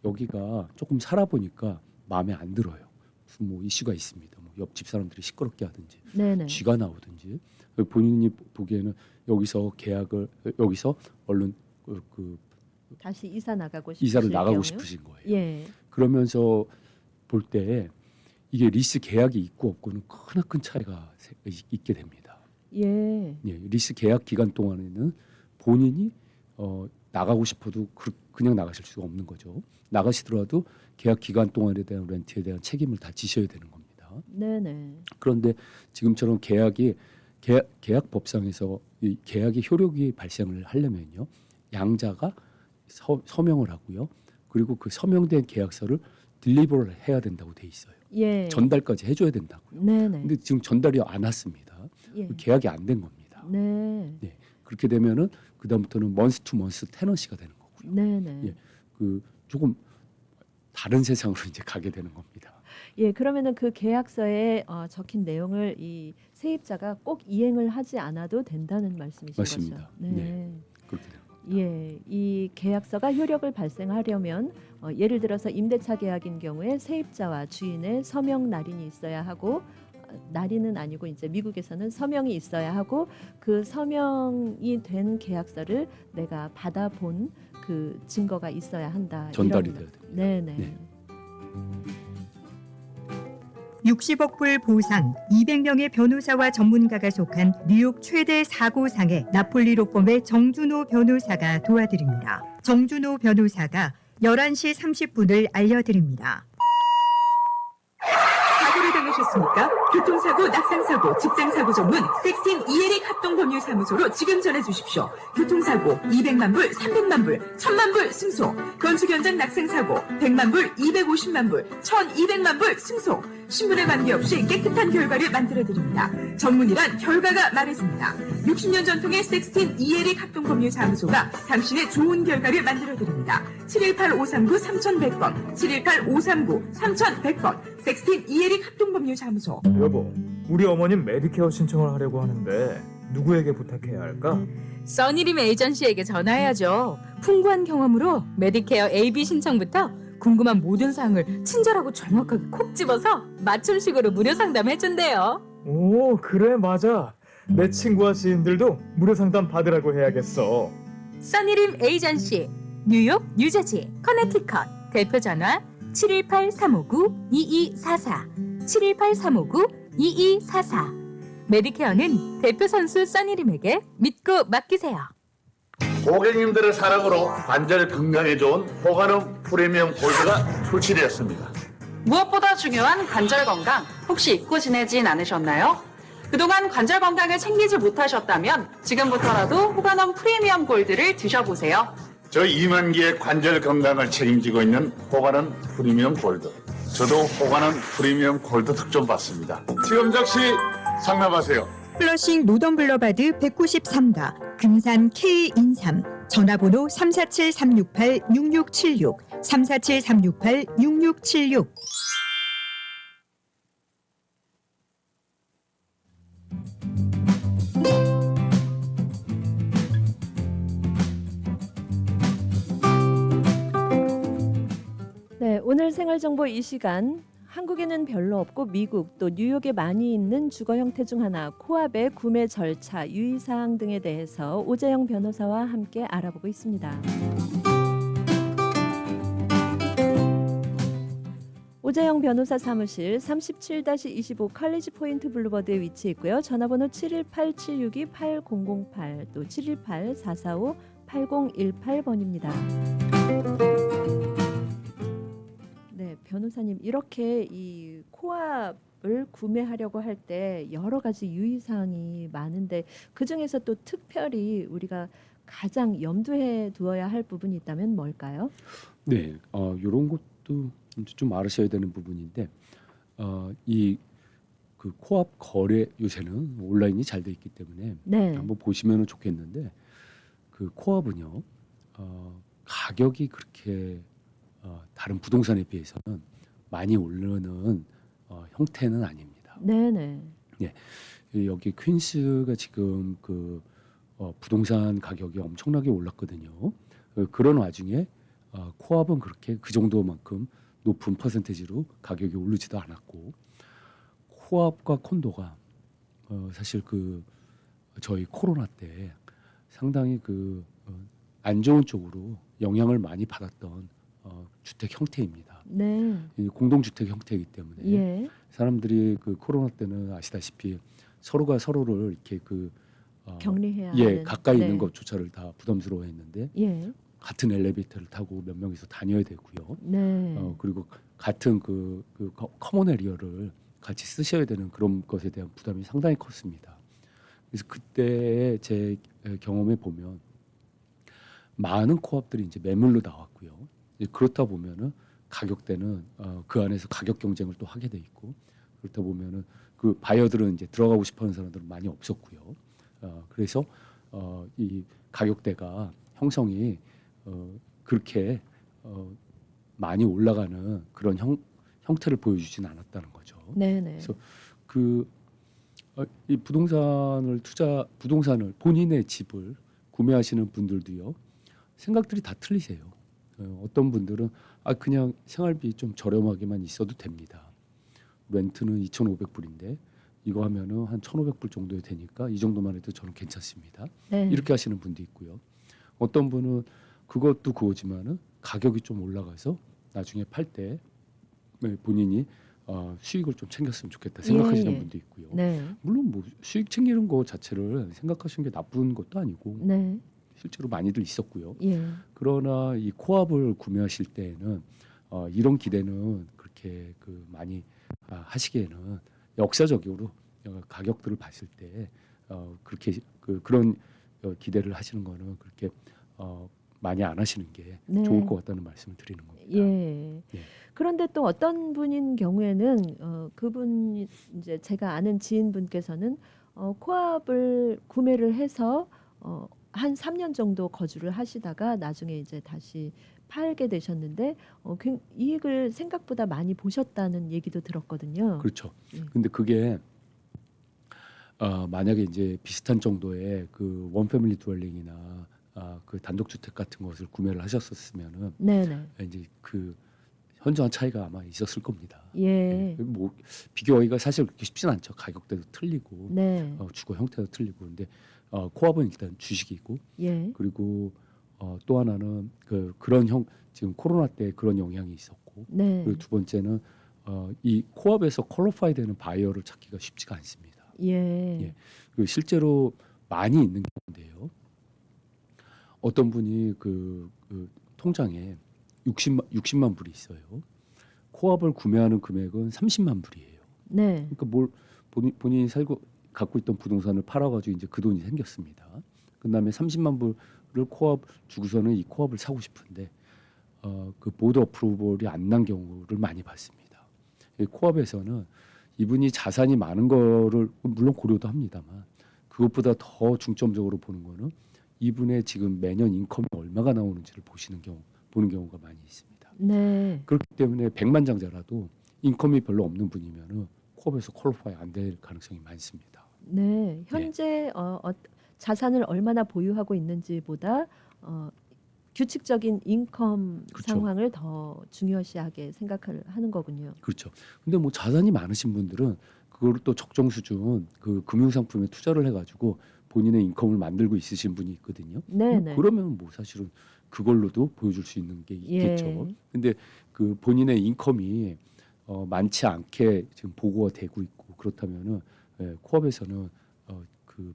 여기가 조금 살아보니까 마음에 안 들어요. 무슨 뭐 이슈가 있습니다. 뭐 옆집 사람들이 시끄럽게 하든지 네, 네, 쥐가 나오든지 본인이 보기에는 여기서 얼른 다시 이사 나가고 싶으실 이사를 나가고 경우? 싶으신 거예요. 예, 그러면서 볼 때 이게 리스 계약이 있고 없고는 크나큰 차이가 있게 됩니다. 예, 리스 계약 기간 동안에는 본인이 나가고 싶어도 그냥 나가실 수가 없는 거죠. 나가시더라도 계약 기간 동안에 대한 렌트에 대한 책임을 다 지셔야 되는 겁니다. 네, 네, 그런데 지금처럼 계약법상에서 이 계약의 효력이 발생을 하려면요, 양자가 서명을 하고요, 그리고 그 서명된 계약서를 딜리버를 해야 된다고 돼 있어요. 예, 전달까지 해줘야 된다고요. 네, 네, 근데 지금 전달이 안 왔습니다. 예, 계약이 안 된 겁니다. 네, 그렇게 되면은 그 다음부터는 먼스 투 먼스 테너시가 되는 거고요. 네, 네. 예. 그 조금 다른 세상으로 이제 가게 되는 겁니다. 예, 그러면은 그 계약서에 적힌 내용을 이 세입자가 꼭 이행을 하지 않아도 된다는 말씀이신 맞습니다. 거죠? 네. 그렇게 되는 겁니다. 예, 이 계약서가 효력을 발생하려면 예를 들어서 임대차 계약인 경우에 세입자와 주인의 서명 날인이 있어야 하고 날인은 아니고 이제 미국에서는 서명이 있어야 하고 그 서명이 된 계약서를 내가 받아본 그 증거가 있어야 한다. 전달이 이런- 돼야 됩니다. 네네. 네. 60억 불 보상, 200명의 변호사와 전문가가 속한 뉴욕 최대 사고상에 나폴리 로펌의 정준호 변호사가 도와드립니다. 정준호 변호사가 11시 30분을 알려드립니다. 사고를 당하셨습니까? 교통사고, 낙상사고, 직장사고 전문 섹스틴 이에릭 합동법률사무소로 지금 전해주십시오. 교통사고 200만 불, 300만 불, 1000만 불 승소. 건축 현장 낙상사고 100만 불, 250만 불, 1200만 불 승소. 신분에 관계없이 깨끗한 결과를 만들어드립니다. 전문이란 결과가 말해줍니다. 60년 전통의 섹스틴 이에릭 합동법률사무소가 당신의 좋은 결과를 만들어드립니다. 718-539-3100번, 718-539-3100번, 섹스틴 이에릭 합동법률사무소. 여보, 우리 어머님 메디케어 신청을 하려고 하는데 누구에게 부탁해야 할까? 써니림 에이전시에게 전화해야죠. 풍부한 경험으로 메디케어 AB 신청부터 궁금한 모든 사항을 친절하고 정확하게 콕 집어서 맞춤식으로 무료 상담해준대요. 오, 그래, 맞아. 내 친구와 지인들도 무료 상담 받으라고 해야겠어. 써니림 에이전시, 뉴욕, 뉴저지, 커네티컷. 대표 전화 718-359-2244, 718-359-2244. 메디케어는 대표 선수 써니림에게 믿고 맡기세요. 고객님들의 사랑으로 관절 건강에 좋은 호가름 프리미엄 골드가 출시되었습니다. 무엇보다 중요한 관절 건강 혹시 잊고 지내진 않으셨나요? 그동안 관절 건강을 챙기지 못하셨다면 지금부터라도 호가넘 프리미엄 골드를 드셔보세요. 저희 2만 개의 관절 건강을 책임지고 있는 호가름 프리미엄 골드. 저도 호가름 프리미엄 골드 득점 받습니다. 지금 즉시 상담하세요. 플러싱 노던블러바드 193가 금산 K인삼 전화번호 347-368-6676 347-368-6676. 네, 오늘 생활정보 이 시간 한국에는 별로 없고 미국 또 뉴욕에 많이 있는 주거 형태 중 하나 코압의 구매 절차, 유의사항 등에 대해서 오재영 변호사와 함께 알아보고 있습니다. 오재영 변호사 사무실 37-25 칼리지 포인트 블루버드에 위치해 있고요. 전화번호 718-762-8008 또 718-445-8018번입니다. 네, 변호사님 이렇게 이 코압을 구매하려고 할 때 여러 가지 유의사항이 많은데 그 중에서 또 특별히 우리가 가장 염두에 두어야 할 부분이 있다면 뭘까요? 네, 이런 것도 좀 알으셔야 되는 부분인데 이 그 코압 거래 요새는 온라인이 잘 돼 있기 때문에 네. 한번 보시면 좋겠는데 그 코압은요 가격이 그렇게 다른 부동산에 비해서는 많이 오르는 형태는 아닙니다. 네네. 여기 퀸스가 지금 그 부동산 가격이 엄청나게 올랐거든요. 그런 와중에 코압은 그렇게 그 정도만큼 높은 퍼센테이지로 가격이 오르지도 않았고 코압과 콘도가 사실 그 저희 코로나 때 상당히 그 안 좋은 쪽으로 영향을 많이 받았던 주택 형태입니다. 네. 이 공동주택 형태이기 때문에 예. 사람들이 그 코로나 때는 아시다시피 서로가 서로를 이렇게 그 격리해야 예 하는. 가까이 네. 있는 것조차를 다 부담스러워했는데 예. 같은 엘리베이터를 타고 몇 명이서 다녀야 되고요. 네. 그리고 같은 그 커먼 에리어를 같이 쓰셔야 되는 그런 것에 대한 부담이 상당히 컸습니다. 그래서 그때 제 경험에 보면 많은 코압들이 이제 매물로 나왔고요. 그렇다 보면은 가격대는 그 안에서 가격 경쟁을 또 하게 돼 있고 그렇다 보면은 그 바이어들은 이제 들어가고 싶어하는 사람들은 많이 없었고요. 그래서 이 가격대가 형성이 그렇게 많이 올라가는 그런 형태를 보여주지는 않았다는 거죠. 네네. 그래서 이 부동산을 본인의 집을 구매하시는 분들도요 생각들이 다 틀리세요. 어떤 분들은 그냥 생활비 좀 저렴하게만 있어도 됩니다. 렌트는 2,500불인데 이거 하면은 한 1,500불 정도 되니까 이 정도만 해도 저는 괜찮습니다. 네. 이렇게 하시는 분도 있고요. 어떤 분은 그것도 그거지만은 가격이 좀 올라가서 나중에 팔 때 본인이 수익을 좀 챙겼으면 좋겠다 생각하시는 예, 예. 분도 있고요. 네. 물론 뭐 수익 챙기는 거 자체를 생각하시는 게 나쁜 것도 아니고 네. 실제로 많이들 있었고요. 예. 그러나 이 코압을 구매하실 때에는 이런 기대는 그렇게 많이 하시기에는 역사적으로 가격들을 봤을 때 그렇게 그런 기대를 하시는 거는 그렇게 많이 안 하시는 게 네. 좋을 것 같다는 말씀을 드리는 겁니다. 예. 예. 그런데 또 어떤 분인 경우에는 그분 이제 제가 아는 지인분께서는 코압을 구매를 해서 한 3년 정도 거주를 하시다가 나중에 이제 다시 팔게 되셨는데 이익을 생각보다 많이 보셨다는 얘기도 들었거든요. 그렇죠. 예. 근데 그게 만약에 이제 비슷한 정도의 그 원패밀리 드웰링이나 그 단독주택 같은 것을 구매를 하셨었으면은 네네. 이제 그 현저한 차이가 아마 있었을 겁니다. 예. 뭐 비교하기가 사실 그렇게 쉽진 않죠. 가격대도 틀리고 네. 주거 형태도 틀리고 근데 코압은 일단 주식이고 예. 그리고 또 하나는 그런 지금 코로나 때 그런 영향이 있었고 네. 그리고 두 번째는 이 코압에서 퀄리파이 되는 바이어를 찾기가 쉽지가 않습니다. 예. 그리고 실제로 많이 있는 건데요. 어떤 분이 그 통장에 60만 불이 있어요. 코압을 구매하는 금액은 30만 불이에요. 네. 그러니까 본인이 갖고 있던 부동산을 팔아가지고 이제 그 돈이 생겼습니다. 그다음에 30만 불을 코압 주고서는 이 코압을 사고 싶은데 그 보드 어프로벌이 안 난 경우를 많이 봤습니다. 이 코압에서는 이분이 자산이 많은 거를 물론 고려도 합니다만 그것보다 더 중점적으로 보는 거는 이분의 지금 매년 인컴이 얼마가 나오는지를 보는 경우가 많이 있습니다. 네. 그렇기 때문에 백만장자라도 인컴이 별로 없는 분이면은 코압에서 퀄리파이 안 될 가능성이 많습니다. 네. 현재 자산을 얼마나 보유하고 있는지보다 규칙적인 인컴 그렇죠. 상황을 더 중요시하게 생각을 하는 거군요. 그렇죠. 근데 뭐 자산이 많으신 분들은 그걸 또 적정 수준 그 금융상품에 투자를 해가지고 본인의 인컴을 만들고 있으신 분이 있거든요. 네네. 그러면 뭐 사실은 그걸로도 보여줄 수 있는 게 있겠죠. 예. 근데 그 본인의 인컴이 많지 않게 지금 보고가 되고 있고 그렇다면은 코압에서는 그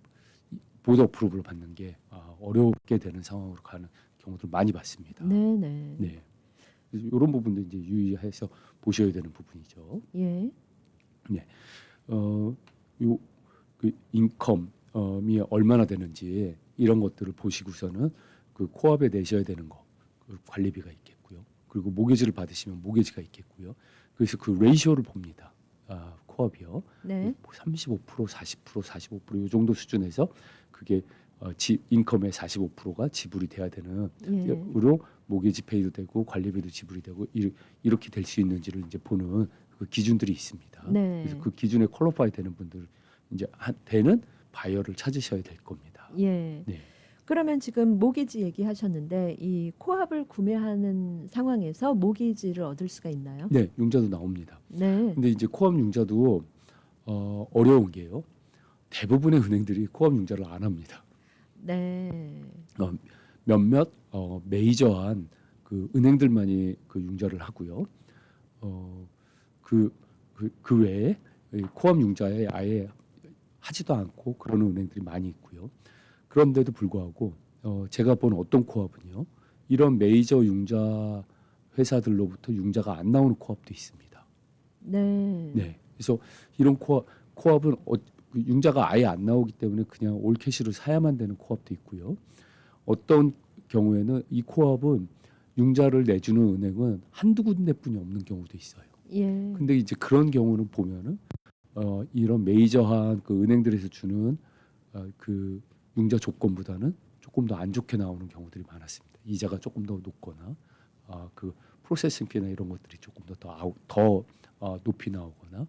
보드 어프로브를 받는 게 어렵게 되는 상황으로 가는 경우들 많이 봤습니다. 네네. 네. 이런 부분도 이제 유의해서 보셔야 되는 부분이죠. 예. 그 인컴이 얼마나 되는지 이런 것들을 보시고서는 그 코압에 내셔야 되는 거, 그 관리비가 있겠고요. 그리고 모기지를 받으시면 모기지가 있겠고요. 그래서 그 레이쇼를 봅니다. 코압이요. 네. 35%, 40%, 45%이 정도 수준에서 그게 인컴의 45%가 지불이 돼야 되는 예. 으로 모기지 페이도 되고 관리비도 지불이 되고 이렇게 될 수 있는지를 이제 보는 그 기준들이 있습니다. 네. 그래서 그 기준에 퀄리파이 되는 분들 이제 되는 바이어를 찾으셔야 될 겁니다. 예. 네. 그러면 지금 모기지 얘기하셨는데 이 코압을 구매하는 상황에서 모기지를 얻을 수가 있나요? 네, 융자도 나옵니다. 네. 근데 이제 코압 융자도 어려운 게요. 대부분의 은행들이 코압 융자를 안 합니다. 네. 몇몇 메이저한 그 은행들만이 그 융자를 하고요. 그 외에 코압 융자에 아예 하지도 않고 그러는 은행들이 많이 있고요. 그런데도 불구하고 제가 본 어떤 코압은요. 이런 메이저 융자 회사들로부터 융자가 안 나오는 코압도 있습니다. 네. 네. 그래서 이런 코압은 융자가 아예 안 나오기 때문에 그냥 올캐시로 사야만 되는 코압도 있고요. 어떤 경우에는 이 코압은 융자를 내주는 은행은 한두 군데뿐이 없는 경우도 있어요. 예. 근데 이제 그런 경우는 보면은 이런 메이저한 그 은행들에서 주는 그 융자 조건보다는 조금 더 안 좋게 나오는 경우들이 많았습니다. 이자가 조금 더 높거나 그 프로세싱 피나 이런 것들이 조금 더 높이 나오거나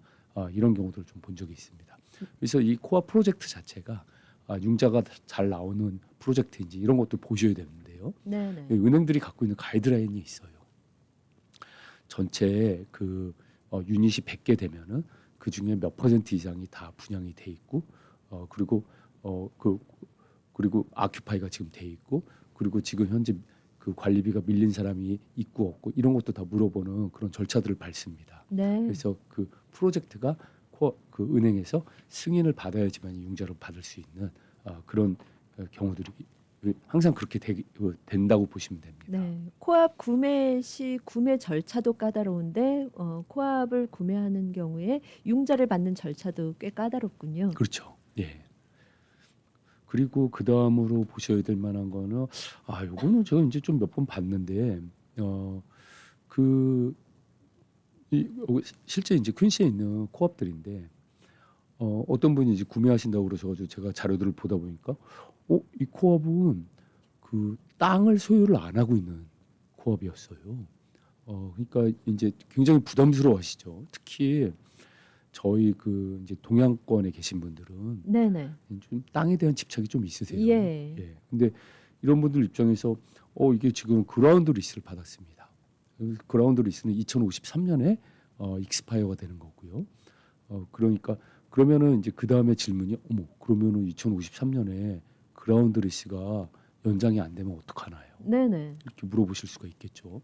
이런 경우들을 좀 본 적이 있습니다. 그래서 이 코압 프로젝트 자체가 융자가 잘 나오는 프로젝트인지 이런 것도 보셔야 되는데요. 네네. 은행들이 갖고 있는 가이드라인이 있어요. 전체 그 유닛이 100개 되면은 그 중에 몇 퍼센트 이상이 다 분양이 돼 있고 그리고 그리고 아큐파이가 지금 돼 있고 그리고 지금 현재 그 관리비가 밀린 사람이 있고 없고 이런 것도 다 물어보는 그런 절차들을 밟습니다. 네. 그래서 그 프로젝트가 그 은행에서 승인을 받아야지만 융자를 받을 수 있는 그런 경우들이 항상 그렇게 된다고 보시면 됩니다. 네. 코앞 구매 시 구매 절차도 까다로운데 코앞을 구매하는 경우에 융자를 받는 절차도 꽤 까다롭군요. 그렇죠. 예. 그리고 그 다음으로 보셔야 될 만한 거는 요거는 제가 이제 좀 몇 번 봤는데 실제 이제 퀸시에 있는 코업들인데 어떤 분이 이제 구매하신다고 그러셔가지고 제가 자료들을 보다 보니까 이 코업은 그 땅을 소유를 안 하고 있는 코업이었어요. 그러니까 이제 굉장히 부담스러워하시죠. 특히 저희 그 이제 동양권에 계신 분들은 네네. 좀 땅에 대한 집착이 좀 있으세요. 예. 예. 근데 이런 분들 입장에서 이게 지금 그라운드 리스를 받았습니다. 그라운드 리스는 2053년에 익스파이어가 되는 거고요. 그러니까 그러면은 이제 그 다음에 질문이 그러면은 2053년에 그라운드 리스가 연장이 안 되면 어떡하나요? 네네. 이렇게 물어보실 수가 있겠죠.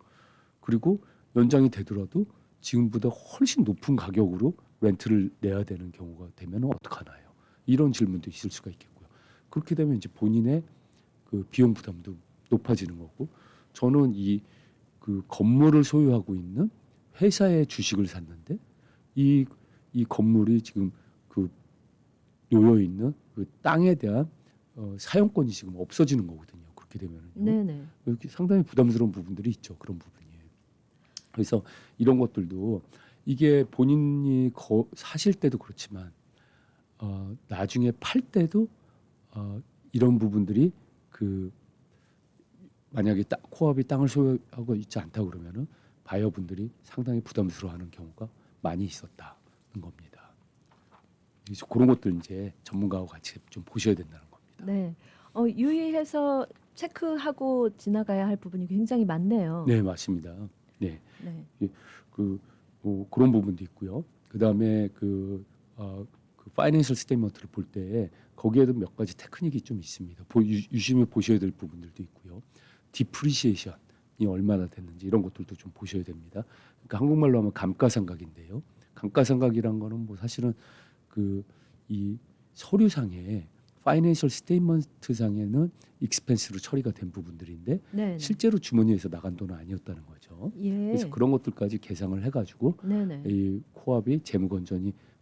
그리고 연장이 되더라도 지금보다 훨씬 높은 가격으로 렌트를 내야 되는 경우가 되면 어떡하나요? 이런 질문도 있을 수가 있겠고요. 그렇게 되면 이제 본인의 그 비용 부담도 높아지는 거고, 저는 이 그 건물을 소유하고 있는 회사의 주식을 샀는데 이 건물이 지금 그 놓여 있는 그 땅에 대한 사용권이 지금 없어지는 거거든요. 그렇게 되면은요. 네네. 이렇게 상당히 부담스러운 부분들이 있죠. 그런 부분이. 그래서 이런 것들도 이게 본인이 사실 때도 그렇지만 나중에 팔 때도 이런 부분들이 그 만약에 코업이 땅을 소유하고 있지 않다 그러면은 바이어분들이 상당히 부담스러워하는 경우가 많이 있었다는 겁니다. 그래서 그런 것들 이제 전문가와 같이 좀 보셔야 된다는 겁니다. 네. 유의해서 체크하고 지나가야 할 부분이 굉장히 많네요. 네, 맞습니다. 네. 네. 그런 부분도 있고요. 그다음에 파이낸셜 스테이트먼트를 볼 때 거기에도 몇 가지 테크닉이 좀 있습니다. 유심히 보셔야 될 부분들도 있고요. 디프리시에이션이 얼마나 됐는지 이런 것들도 좀 보셔야 됩니다. 그러니까 한국말로 하면 감가상각인데요. 감가상각이란 거는 뭐 사실은 이 서류상에 파이낸셜 스테이트먼트 상에는 익스펜스로 처리가 된 부분들인데 네네. 실제로 주머니에서 나간 돈은 아니었다는 거죠. 예. 그래서 그런 것들까지 계상을 해가지고 네네. 이 코업이 재무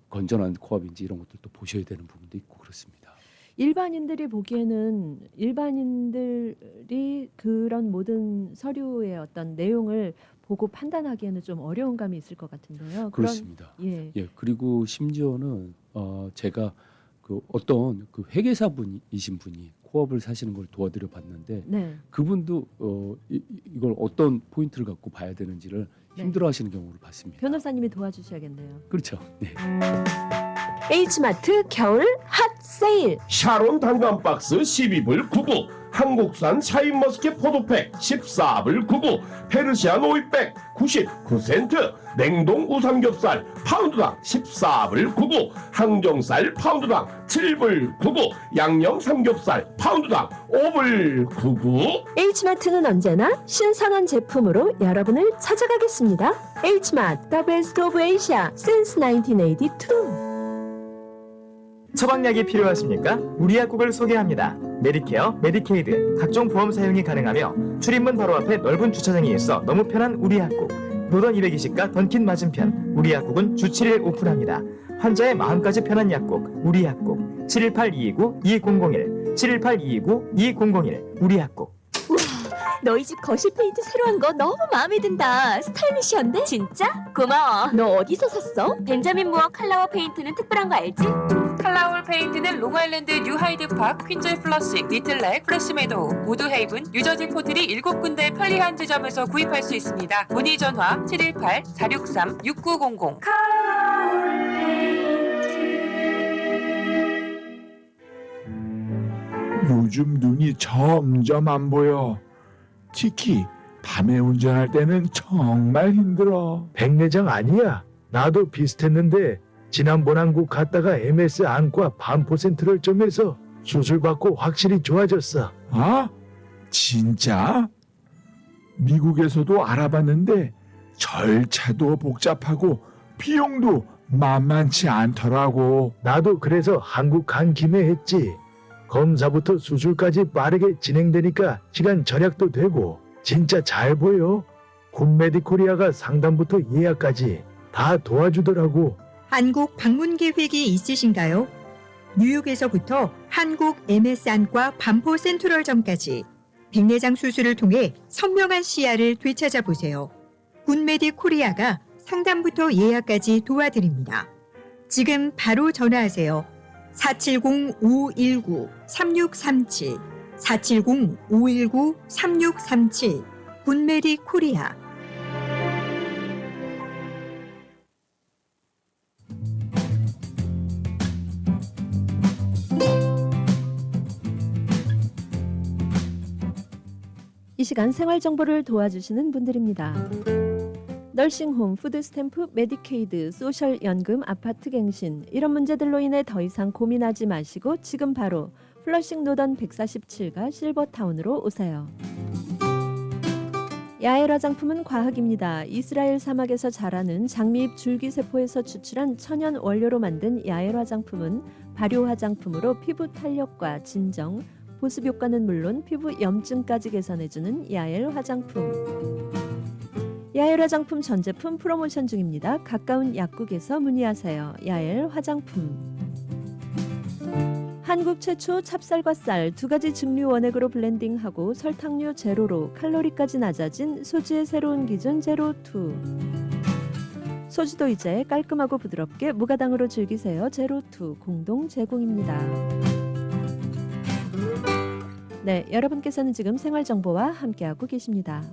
건전한 코업인지 이런 것들도 보셔야 되는 부분도 있고 그렇습니다. 일반인들이 보기에는 일반인들이 그런 모든 서류의 어떤 내용을 보고 판단하기에는 좀 어려운 감이 있을 것 같은데요. 그렇습니다. 예. 그리고 심지어는 제가 어떤 회계사분이신 분이 코업을 사시는 걸 도와드려 봤는데 네. 그분도 이걸 어떤 포인트를 갖고 봐야 되는지를 네. 힘들어하시는 경우를 봤습니다. 변호사님이 도와주셔야겠네요. 그렇죠. 네. H마트 겨울 핫 세일. 샤론 단감 박스 12불 99, 한국산 샤인머스켓 포도팩 14불 99, 페르시안 오이백 99센트, 냉동 우삼겹살 파운드당 14불 99, 항정살 파운드당 7불 99, 양념 삼겹살 파운드당 5불 99. H마트는 언제나 신선한 제품으로 여러분을 찾아가겠습니다. H마트, The Best of Asia since 1982. 처방약이 필요하십니까? 우리 약국을 소개합니다. 메디케어, 메디케이드, 각종 보험 사용이 가능하며 출입문 바로 앞에 넓은 주차장이 있어 너무 편한 우리 약국. 노던 220가 던킨 맞은편 우리 약국은 주 7일 오픈합니다. 환자의 마음까지 편한 약국 우리 약국 718-229-2001 718-229-2001 우리 약국. 너희 집 거실 페인트 새로 한 거 너무 마음에 든다. 스타일리시한데? 진짜? 고마워. 너 어디서 샀어? 벤자민 무어 칼라워 페인트는 특별한 거 알지? 칼라울 페인트는 롱아일랜드 뉴하이드파크, 퀸저이 플러식, 리틀렉, 프레시메도우, 우드헤이븐, 뉴저지 포트리 7군데 편리한 지점에서 구입할 수 있습니다. 문의 전화 718-463-6900. 요즘 눈이 점점 안 보여. 특히 밤에 운전할 때는 정말 힘들어. 백내장 아니야. 나도 비슷했는데 지난번 한국 갔다가 MS 안과 반포센트럴 점에서 수술받고 확실히 좋아졌어. 아? 진짜? 미국에서도 알아봤는데 절차도 복잡하고 비용도 만만치 않더라고. 나도 그래서 한국 간 김에 했지. 검사부터 수술까지 빠르게 진행되니까 시간 절약도 되고 진짜 잘 보여. 굿메디코리아가 상담부터 예약까지 다 도와주더라고. 한국 방문 계획이 있으신가요? 뉴욕에서부터 한국 MS 안과 반포 센트럴점까지 백내장 수술을 통해 선명한 시야를 되찾아 보세요. 굿메디 코리아가 상담부터 예약까지 도와드립니다. 지금 바로 전화하세요. 470-519-3637 470-519-3637 굿메디 코리아. 이 시간 생활 정보를 도와주시는 분들입니다. 널싱홈, 푸드스탬프, 메디케이드, 소셜연금, 아파트갱신 이런 문제들로 인해 더 이상 고민하지 마시고 지금 바로 플러싱 노던 147가 실버타운으로 오세요. 야엘 화장품은 과학입니다. 이스라엘 사막에서 자라는 장미잎 줄기세포에서 추출한 천연 원료로 만든 야엘 화장품은 발효 화장품으로 피부 탄력과 진정, 보습 효과는 물론 피부 염증까지 개선해주는 야엘 화장품. 야엘 화장품 전 제품 프로모션 중입니다. 가까운 약국에서 문의하세요. 야엘 화장품. 한국 최초 찹쌀과 쌀 두 가지 증류 원액으로 블렌딩하고 설탕류 제로로 칼로리까지 낮아진 소주의 새로운 기준 제로2. 소주도 이제 깔끔하고 부드럽게 무가당으로 즐기세요. 제로2 공동 제공입니다. 네, 여러분께서는 지금 생활정보와 함께하고 계십니다.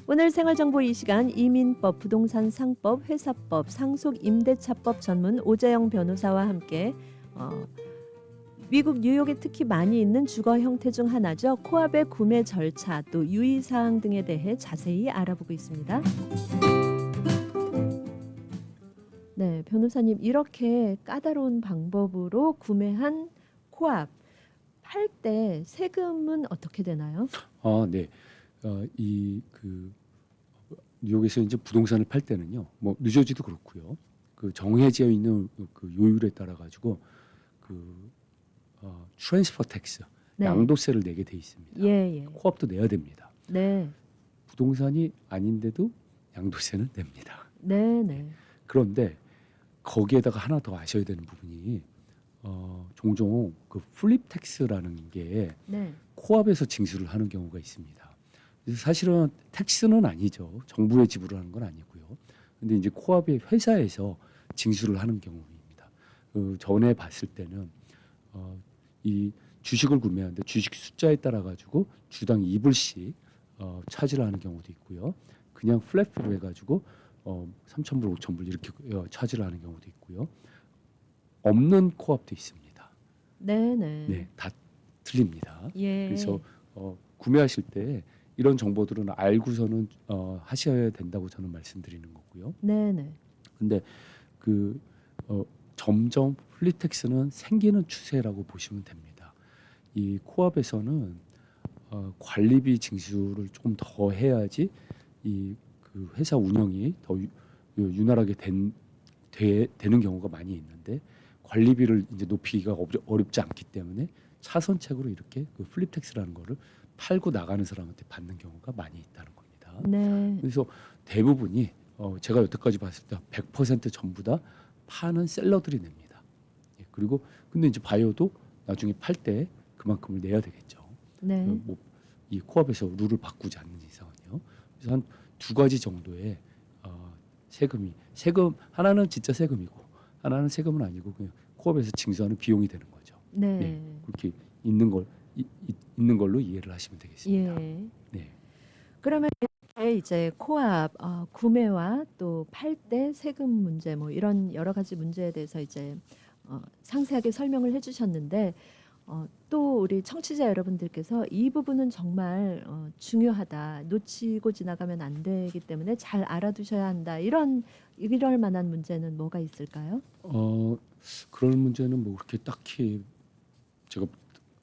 오늘 생활정보 이 시간 이민법, 부동산 상법, 회사법, 상속 임대차법 전문 오재영 변호사와 함께 미국 뉴욕에 특히 많이 있는 주거 형태 중 하나죠. 코압의 구매 절차 또 유의사항 등에 대해 자세히 알아보고 있습니다. 네, 변호사님 이렇게 까다로운 방법으로 구매한 코압 팔 때 세금은 어떻게 되나요? 네. 뉴욕에서 이제 부동산을 팔 때는요. 뭐 뉴저지도 그렇고요. 그 정해져 있는 그 요율에 따라 가지고 트랜스퍼 텍스, 네. 양도세를 내게 돼 있습니다. 예. 코업도 내야 됩니다. 네. 부동산이 아닌데도 양도세는 냅니다. 네. 그런데 거기에다가 하나 더 아셔야 되는 부분이 종종 그 플립 텍스라는 게 네. 코압에서 징수를 하는 경우가 있습니다. 그래서 사실은 텍스는 아니죠. 정부에 지불하는 건 아니고요. 근데 이제 코압의 회사에서 징수를 하는 경우입니다. 전에 봤을 때는 이 주식을 구매하는데 주식 숫자에 따라 가지고 주당 2불씩 차지를 하는 경우도 있고요. 그냥 플랫으로 해가지고 3,000불, 5,000불 이렇게 차지를 하는 경우도 있고요. 없는 코압도 있습니다. 네, 다 틀립니다. 예. 그래서 구매하실 때 이런 정보들은 알고서는 하셔야 된다고 저는 말씀드리는 거고요. 네. 근데 점점 플리텍스는 생기는 추세라고 보시면 됩니다. 이 코압에서는 관리비 징수를 조금 더 해야지 그 회사 운영이 더 윤활하게 되는 경우가 많이 있는데 관리비를 이제 높이기가 어렵지 않기 때문에 차선책으로 이렇게 그 플립텍스라는 거를 팔고 나가는 사람한테 받는 경우가 많이 있다는 겁니다. 네. 그래서 대부분이 제가 여태까지 봤을 때 100% 전부 다 파는 셀러들이 냅니다. 예, 그리고 근데 이제 바이오도 나중에 팔 때 그만큼을 내야 되겠죠. 네. 이 코압에서 룰을 바꾸지 않는 이상은요. 그래서 한 두 가지 정도의 세금 하나는 진짜 세금이고 하나는 세금은 아니고 그냥 코압에서 징수하는 비용이 되는 거죠. 네. 네, 그렇게 있는 걸로 이해를 하시면 되겠습니다. 예. 네. 그러면 이제 코압 구매와 또 팔 때 세금 문제 뭐 이런 여러 가지 문제에 대해서 이제 상세하게 설명을 해주셨는데 또 우리 청취자 여러분들께서 이 부분은 정말 중요하다. 놓치고 지나가면 안 되기 때문에 잘 알아두셔야 한다. 이럴 만한 문제는 뭐가 있을까요? 그런 문제는 뭐 그렇게 딱히 제가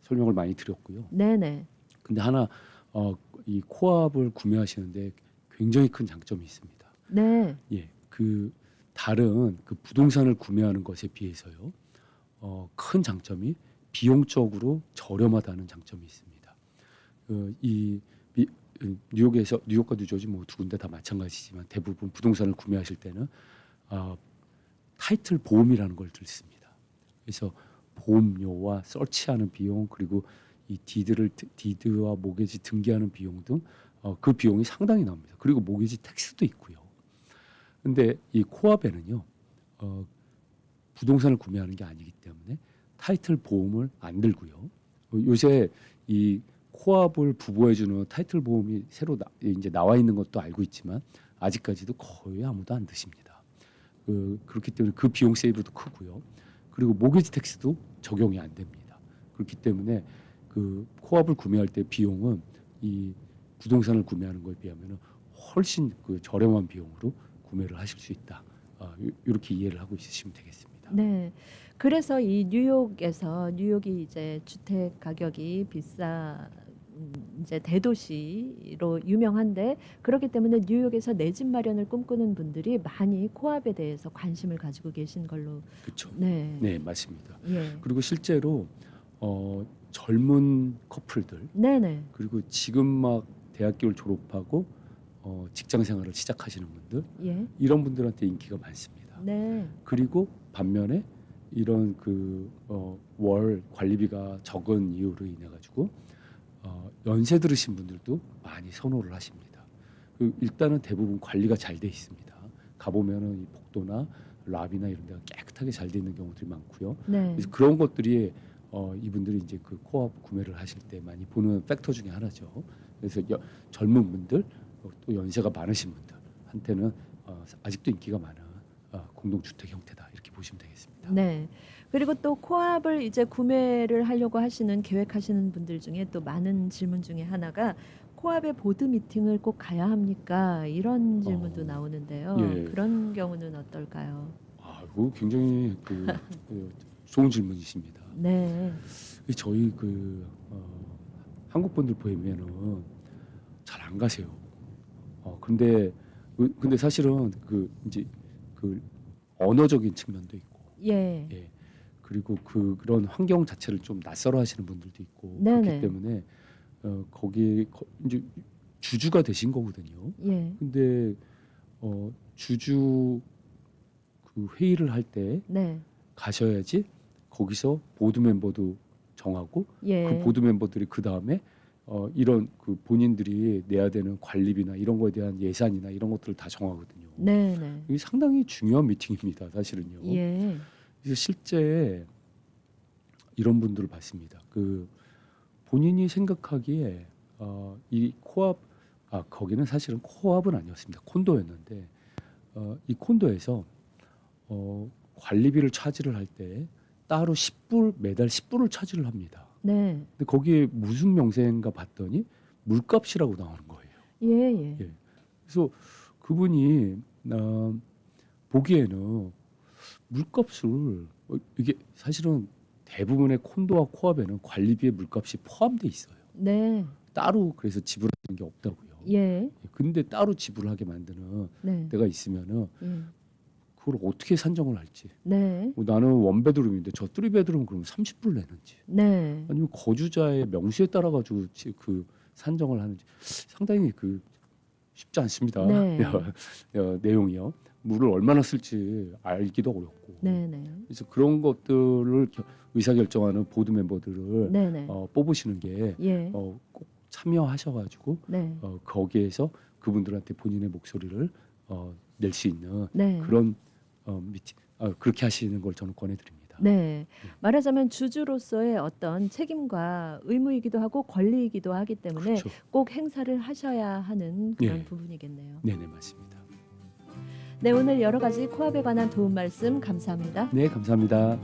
설명을 많이 드렸고요. 네네. 근데 하나 이 코압을 구매하시는데 굉장히 큰 장점이 있습니다. 네. 예, 그 다른 그 부동산을 구매하는 것에 비해서요, 큰 장점이 비용적으로 저렴하다는 장점이 있습니다. 뉴욕과 뉴저지 뭐 두 군데 다 마찬가지지만 대부분 부동산을 구매하실 때는 타이틀 보험이라는 걸 들습니다. 그래서 보험료와 설치하는 비용 그리고 이 디드와 모게지 등기하는 비용 등 그 비용이 상당히 나옵니다. 그리고 모게지 텍스도 있고요. 근데 이 코압에는요, 부동산을 구매하는 게 아니기 때문에 타이틀 보험을 안 들고요. 요새 이 코압을 부보해주는 타이틀 보험이 새로 이제 나와 있는 것도 알고 있지만 아직까지도 거의 아무도 안 드십니다. 그렇기 때문에 그 비용 세이브도 크고요. 그리고 모게지 텍스도 적용이 안 됩니다. 그렇기 때문에 그 코압을 구매할 때 비용은 이 부동산을 구매하는 것에 비하면 훨씬 그 저렴한 비용으로 구매를 하실 수 있다. 이렇게 이해를 하고 있으시면 되겠습니다. 네. 그래서 이 뉴욕이 이제 주택 가격이 비싸 이제 대도시로 유명한데 그렇기 때문에 뉴욕에서 내 집 마련을 꿈꾸는 분들이 많이 코압에 대해서 관심을 가지고 계신 걸로. 그렇죠. 네. 네, 맞습니다. 예. 그리고 실제로 젊은 커플들 네네. 그리고 지금 막 대학교를 졸업하고 직장 생활을 시작하시는 분들 예. 이런 분들한테 인기가 많습니다. 네. 그리고 반면에 이런 월 관리비가 적은 이유로 인해 가지고 연세 들으신 분들도 많이 선호를 하십니다. 일단은 대부분 관리가 잘 돼 있습니다. 가보면은 이 복도나 라비나 이런 데가 깨끗하게 잘 돼 있는 경우들이 많고요. 네. 그래서 그런 것들이 이분들이 이제 그 코압 구매를 하실 때 많이 보는 팩터 중에 하나죠. 그래서 젊은 분들 또 연세가 많으신 분들한테는 아직도 인기가 많은 공동주택 형태다 이렇게 보시면 되겠습니다. 네. 그리고 또 코압을 이제 구매를 하려고 계획하시는 분들 중에 또 많은 질문 중에 하나가 코압의 보드 미팅을 꼭 가야 합니까? 이런 질문도 나오는데요. 예. 그런 경우는 어떨까요? 이거 굉장히 좋은 질문이십니다. 네. 저희 한국 분들 보면은 잘 안 가세요. 근데 사실은 이제 언어적인 측면도 있고, 예. 예. 그리고 그런 환경 자체를 좀 낯설어 하시는 분들도 있고 네네. 그렇기 때문에 거기에 이제 주주가 되신 거거든요. 예. 근데 주주 그 회의를 할 때 네. 가셔야지 거기서 보드 멤버도 정하고 예. 그 보드 멤버들이 그 다음에 이런 본인들이 내야 되는 관리비나 이런 거에 대한 예산이나 이런 것들을 다 정하거든요. 네네. 이게 상당히 중요한 미팅입니다, 사실은요. 예. 그래서 실제 이런 분들을 봤습니다. 본인이 생각하기에 이 코압 거기는 사실은 코압은 아니었습니다. 콘도였는데 이 콘도에서 관리비를 차지를 할 때 따로 매달 10불을 차지를 합니다. 네. 근데 거기에 무슨 명세인가 봤더니 물값이라고 나오는 거예요. 예. 예. 그래서 그분이 보기에는 물값을 이게 사실은 대부분의 콘도와 코압에는 관리비의 물값이 포함돼 있어요. 네. 따로 그래서 지불하는 게 없다고요. 예. 근데 따로 지불하게 만드는 네. 데가 있으면은 예. 그걸 어떻게 산정을 할지. 네. 나는 원베드룸인데 저 3베드룸 그러면 30불 내는지. 네. 아니면 거주자의 명수에 따라 가지고 그 산정을 하는지 상당히 쉽지 않습니다. 네. 내용이요. 물을 얼마나 쓸지 알기도 어렵고. 네네. 그래서 그런 것들을 의사결정하는 보드 멤버들을 네네. 뽑으시는 게 예. 꼭 참여하셔가지고 네. 거기에서 그분들한테 본인의 목소리를 낼 수 있는 네. 그런 미팅 그렇게 하시는 걸 저는 권해드립니다. 네. 말하자면 주주로서의 어떤 책임과 의무이기도 하고 권리이기도 하기 때문에 그렇죠. 꼭 행사를 하셔야 하는 그런 예. 부분이겠네요. 네네 맞습니다. 네, 오늘 여러 가지 코압에 관한 도움 말씀 감사합니다. 네 감사합니다.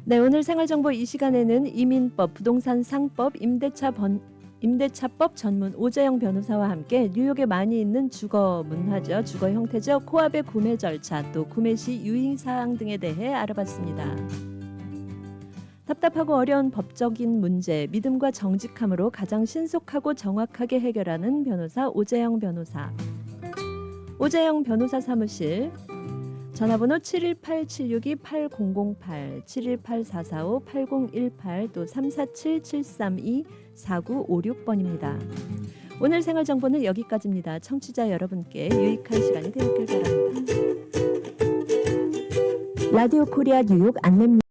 네, 오늘 생활정보 이 시간에는 이민법, 부동산 상법, 임대차법 전문 오재영 변호사와 함께 뉴욕에 많이 있는 주거 문화죠. 주거 형태죠. 코압의 구매 절차, 또 구매 시 유의사항 등에 대해 알아봤습니다. 답답하고 어려운 법적인 문제, 믿음과 정직함으로 가장 신속하고 정확하게 해결하는 변호사 오재영 변호사. 오재영 변호사 사무실 전화번호 718-762-8008, 718-445-8018, 또 347-732-4956번입니다. 오늘 생활정보는 여기까지입니다. 청취자 여러분께 유익한 시간이 되었길 바랍니다. 라디오 코리아 뉴욕 안내입니다.